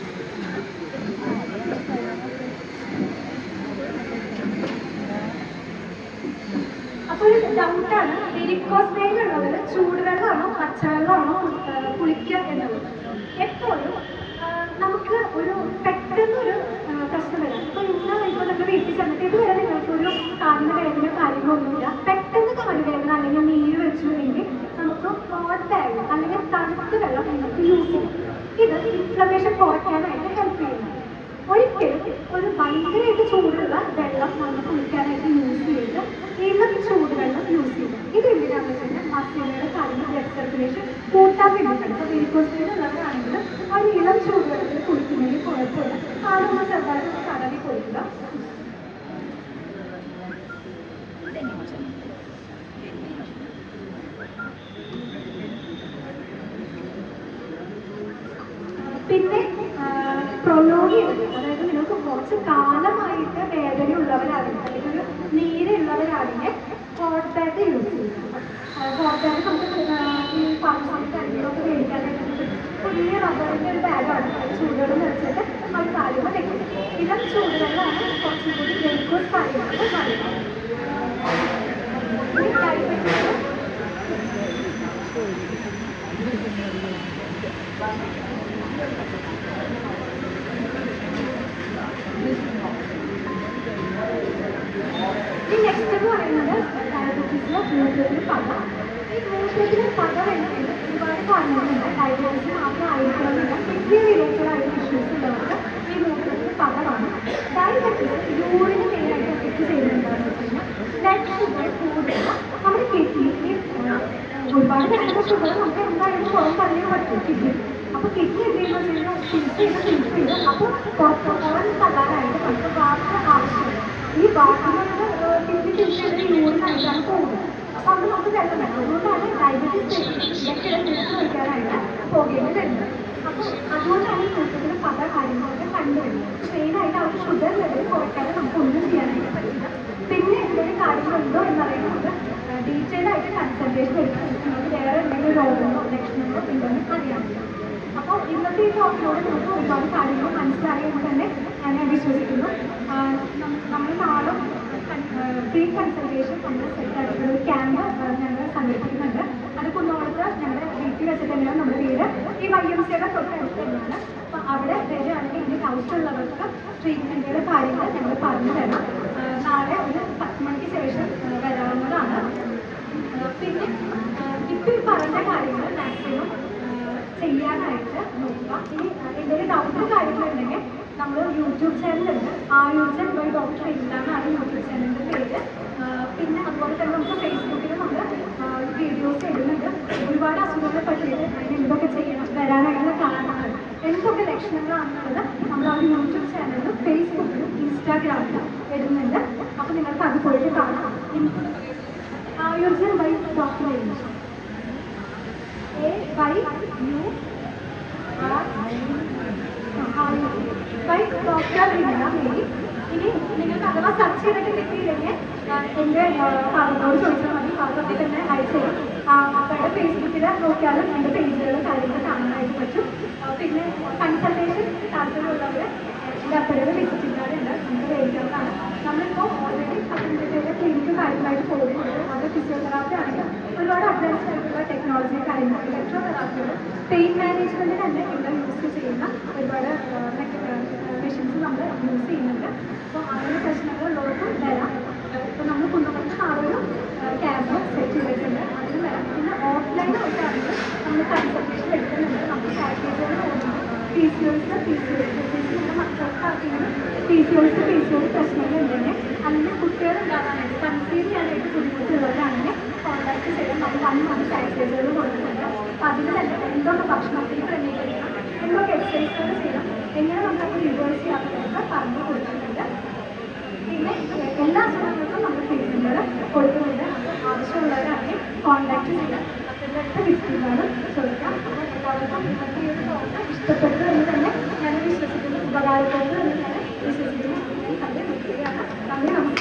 അപ്പോൾ ഒരു ഡൗട്ടാണ്, വെരിക്കോസ് വെയിൻ ഉള്ളവർ ചൂടുവെള്ളമാണോ പച്ചവെള്ളമാണോ കുളിക്കുക എന്നുള്ളത്. എപ്പോഴും നമുക്ക് ഒരു പെട്ടെന്നൊരു പ്രശ്നം വരാം. ഇപ്പോൾ ഇപ്പോൾ നമ്മുടെ വീട്ടിൽ ചെന്നിട്ട് ഇതുവരെ നിങ്ങൾക്കൊരു കാലിന് വേദന കാര്യങ്ങളൊന്നുമില്ല, പെട്ടെന്ന് കാലുവേദന അല്ലെങ്കിൽ നീര് വെച്ചിട്ടുണ്ടെങ്കിൽ നമുക്ക് ഹോട്ട് ബാഗ് അല്ലെങ്കിൽ തണുത്ത വെള്ളം നിങ്ങൾക്ക് യൂസ് ചെയ്യാം. ഇത് ഇൻഫ്ലമേഷൻ കുറയ്ക്കാനായിട്ട് ഹെൽപ്പ് ചെയ്യുന്നു. ഒരിക്കലും ഒരു ഭയങ്കരമായിട്ട് ചൂടുള്ള വെള്ളം നമ്മൾ കുളിക്കാനായിട്ട് യൂസ് ചെയ്ത് ഇളം ചൂടുവെള്ളം യൂസ് ചെയ്യുക. ഇത് എന്തിനാണെന്ന് വെച്ച് കഴിഞ്ഞാൽ മസിലുകളുടെ കാര്യങ്ങൾ ബ്ലഡ് സർക്കുലേഷൻ കൂട്ടാൻ വേണ്ടിയിട്ടാണ്. ഇപ്പോൾ വെരിക്കോസ് വെയിൻ ഉള്ളവരാണെങ്കിലും ആ ഒരു ഇളം ചൂടുവെള്ളത്തിൽ കുളിക്കുന്നതിന് കുഴപ്പമില്ല. ആളൊന്ന് ചെറുതായിട്ട് തടവി കൊടുക്കുക. പിന്നെ പ്രൊലോഗ് ചെയ്ത്, അതായത് നിങ്ങൾക്ക് കുറച്ച് കാലമായിട്ട് വേദനയുള്ളവരാണെങ്കിൽ അല്ലെങ്കിൽ ഒരു നീരുള്ളവരാണെങ്കിൽ ഹോട്ട് ബാഗ് യൂസ് ചെയ്യുക. ഹോട്ട് ബാഗ് നമുക്ക് ഈ ഫാർമസി കാര്യങ്ങളൊക്കെ മേടിക്കാനായിട്ട് പുതിയ റബ്ബറിൻ്റെ ഒരു ബാഗാണ്. ചൂടുവെള്ളം നിറച്ചിട്ട് അത് കാര്യങ്ങൾ വെക്കും. ഇളം ചൂടുവെള്ളമാണ് കുറച്ചും കൂടി വെരിക്കോസ് കാര്യങ്ങൾക്ക് പറയുന്നത്. ഈ നെക്സ്റ്റ് എന്ന് പറയുന്നത് ഡയബറ്റീസിലെ മൂത്രത്തിന് പക. ഈ മൂത്രത്തിന് പക വരുന്നതിന് ഒരുപാട് കാരണങ്ങളുണ്ട്. ഡയബറ്റീസ് മാത്രം ആയിരിക്കണമെന്നില്ല, കിഡ്നി റിലേറ്റഡ് ആയിട്ടുള്ള ഇഷ്യൂസ് ഉള്ളവർക്ക് ഈ മൂത്രത്തിന് പക കാണും. ഡയബറ്റീസ് യൂറിന് മെയിനായിട്ട് എഫക്ട് ചെയ്യുന്നുണ്ടാകുന്ന വെച്ച് കഴിഞ്ഞാൽ ബ്ലഡ് ഷുഗർ കൂടുക. നമ്മുടെ കിഡ്നിക്ക് ഒരുപാട് തരത്തിലുള്ള ഷുഗർ നമുക്ക് എന്തായാലും പുറം തള്ളിയാൻ പറ്റും കിഡ്നി. അപ്പോൾ കിഡ്നി എന്ത് ചെയ്യുന്നത് ഫിൽറ്റർ ചെയ്ത് അപ്പോൾ പുറം തള്ളാനായിട്ട് നമുക്ക് വാട്ടർ ആവശ്യമുണ്ട്. ഈ വാട്ടറിനോട് കിഡ്നി ഫിൽറ്റർ ചെയ്ത് യൂറിനായിട്ടാണ് പോകുന്നത്. അപ്പോൾ അത് നമുക്ക് വെള്ളം വേണം. അതുകൊണ്ടാണ് ഡയബറ്റീസ് ഫിൽറ്റർ വയ്ക്കാനായിട്ട് പോകേണ്ടി വരുന്നത്. അപ്പോൾ അതുകൊണ്ടാണ് ഈ മൂത്രത്തിൽ പല കാര്യങ്ങളൊക്കെ കണ്ടുവരുന്നത്. മെയിനായിട്ട് അവർക്ക് ഷുഗർ ലെവൽ കുറയ്ക്കാതെ നമുക്ക് ഒന്നും ചെയ്യാനായിട്ട് പറ്റില്ല. പിന്നെ എന്തെങ്കിലും കാര്യങ്ങളുണ്ടോ എന്നറിയാൻ നമുക്ക് ഡീറ്റെയിൽ ആയിട്ട് കൺസൾട്ടേഷൻ എടുക്കണം. നമുക്ക് വേറെ എന്തെങ്കിലും രോഗങ്ങളോ ലക്ഷണങ്ങളോ ഉണ്ടെന്ന് അറിയാൻ പറ്റും. അപ്പോൾ ഇന്നത്തെ ഈ ടോപ്പിലൂടെ നമുക്ക് ഒരുപാട് കാര്യങ്ങൾ മനസ്സിലായി എന്ന് തന്നെ ഞാൻ വിശ്വസിക്കുന്നു. നമ്മൾ നാളെ ഫ്രീ കൺസൾട്ടേഷൻ നമ്മൾ സെറ്റായിട്ടുള്ള ഒരു ക്യാമ്പ് ഞങ്ങൾ സംഘടിപ്പിക്കുന്നുണ്ട്. അത് കുന്നോളത്ത് ഞങ്ങളുടെ വീട്ടിൽ വെച്ചിട്ട് തന്നെയാണ് നമ്മുടെ വീട്. ഈ YMCയുടെ തൊട്ടടുത്ത് തന്നെയാണ്. അപ്പോൾ അവിടെ വരികയാണെങ്കിൽ ഇതിന് ആവശ്യമുള്ളവർക്ക് ട്രീറ്റ്മെൻറ്റുകളുടെ കാര്യങ്ങൾ ഞങ്ങൾ പറഞ്ഞു തരാം. നാളെ ഒരു 10 മണിക്ക് ശേഷം വരാവുന്നതാണ്. പിന്നെ ഇപ്പോൾ ഈ പറഞ്ഞ കാര്യങ്ങൾ മാക്സിമം ചെയ്യാനായിട്ട് നോക്കുക. ഇനി എന്തെങ്കിലും ഡൗട്ട് കാര്യങ്ങളുണ്ടെങ്കിൽ നമ്മൾ യൂട്യൂബ് ചാനലുണ്ട്, ആയുർജൻ ബൈ ഡോക്ടർ ഇല്ലാന്നാണ് യൂട്യൂബ് ചാനലിൻ്റെ പേര്. പിന്നെ അതുപോലെ തന്നെ നമുക്ക് ഫേസ്ബുക്കിൽ നമ്മൾ വീഡിയോസ് ഇടുന്നുണ്ട്. ഒരുപാട് അസുഖങ്ങളെ പറ്റിയിട്ട് അതിന് എന്തൊക്കെ ചെയ്യണം, വരാനായിട്ടുള്ള കാരണങ്ങൾ എന്തൊക്കെ ലക്ഷണങ്ങളാണെന്നുള്ളത് നമ്മൾ ആ ഒരു യൂട്യൂബ് ചാനലിലും ഫേസ്ബുക്കിലും ഇൻസ്റ്റാഗ്രാമിലും ഇടുന്നുണ്ട്. അപ്പോൾ നിങ്ങൾക്ക് അത് പോയിട്ട് കാണാം. ആയുർജൻ by doctor AYUR by doctor Mary. ഇനി നിങ്ങൾക്ക് അഥവാ സെർച്ച് ചെയ്തിട്ട് കിട്ടിയില്ലെങ്കിൽ എൻ്റെ ഫാദറിനോട് ചോദിച്ചാൽ മതി. ഫാദർ തന്നെ അയച്ചു തരും. അവരുടെ ഫേസ്ബുക്കിൽ നോക്കിയാലും എൻ്റെ പേജുകളും കാര്യങ്ങളും കാണാനായിട്ട് പറ്റും. പിന്നെ കൺസൾട്ടേഷൻ താല്പര്യമുള്ളവർ എൻ്റെ അപ്പോഴേ വിസിറ്റ് ചെയ്യാറുണ്ട്. നമുക്ക് വേദിക്കാവുന്നതാണ്. നമ്മളിപ്പോൾ ഓൾറെഡി പത്തനംതിട്ടയിലെ ക്ലിനിക്ക് കാര്യമായിട്ട് പോകുന്നുണ്ട്. അത് ഫിസിയോതെറാപ്പി ആണെങ്കിൽ ഒരുപാട് അഡ്വാൻസ്ഡ് ആയിട്ടുള്ള ടെക്നോളജി കാര്യങ്ങൾ, ഇലക്ട്രോതെറാപ്പികൾ, പെയിൻ മാനേജ്മെൻറ്റ് തന്നെ ഇവിടെ യൂസ് ചെയ്യുന്ന ഒരുപാട് മെഷീൻസ് നമ്മൾ യൂസ് ചെയ്യുന്നുണ്ട്. അപ്പോൾ അങ്ങനെ പ്രശ്നങ്ങളുള്ളവർക്കും വരാം. ഇപ്പോൾ നമ്മൾ കുന്നുകുളത്ത് നാളൊരു ക്യാമ്പ് സെറ്റ് ചെയ്തിട്ടുണ്ട്. അതിന് വരാം. പിന്നെ ഓഫ്ലൈൻ ആയിട്ടാണെങ്കിൽ നമ്മൾ കൺസൾട്ടേഷൻ എടുക്കുന്നുണ്ട്. നമുക്ക് പാക്കേജുകൾ പോകുന്നത് PCOS നമ്മുടെ മക്കൾക്കാർക്കെങ്കിലും PCOS പ്രശ്നങ്ങളുണ്ടെങ്കിൽ അല്ലെങ്കിൽ കുട്ടികളുണ്ടാകാനായിട്ട് കൺസീവ് ചെയ്യാനായിട്ട് ബുദ്ധിമുട്ടുള്ളവരാണെങ്കിൽ കോൺടാക്ട് ചെയ്യാൻ നമ്മൾ 1 month പാക്കേജുകൾ കൊടുക്കുന്നുണ്ട്. അപ്പോൾ അതിൽ തന്നെ എന്തൊക്കെ ഭക്ഷണത്തിന് ക്രമീകരിക്കണം, എന്തൊക്കെ എക്സസൈസുകൾ ചെയ്യണം, എങ്ങനെ നമുക്കത് റിവേഴ്സ് ചെയ്യാമെന്നൊക്കെ പറഞ്ഞു കൊടുക്കുന്നുണ്ട്. പിന്നെ എല്ലാ അസുഖങ്ങൾക്കും നമ്മൾ ട്രീറ്റ്മെൻറ്റുകൾ കൊടുക്കുന്നുണ്ട്. ആവശ്യമുള്ളവരാണെങ്കിൽ കോൺടാക്ട് ചെയ്യാം. അതിൻ്റെ വിസിറ്റുകളും ചോദിക്കാം. അപ്പോൾ എല്ലാവർക്കും ഇന്നത്തെ ഈ ഒരു ടോക്ക് ഇഷ്ടപ്പെട്ടു എന്ന് തന്നെ ഞാൻ വിശ്വസിക്കുന്നു. ഉപകാരപ്പെട്ടു എന്ന് ഞാൻ വിശ്വസിക്കുന്നു. അത് നന്ദി.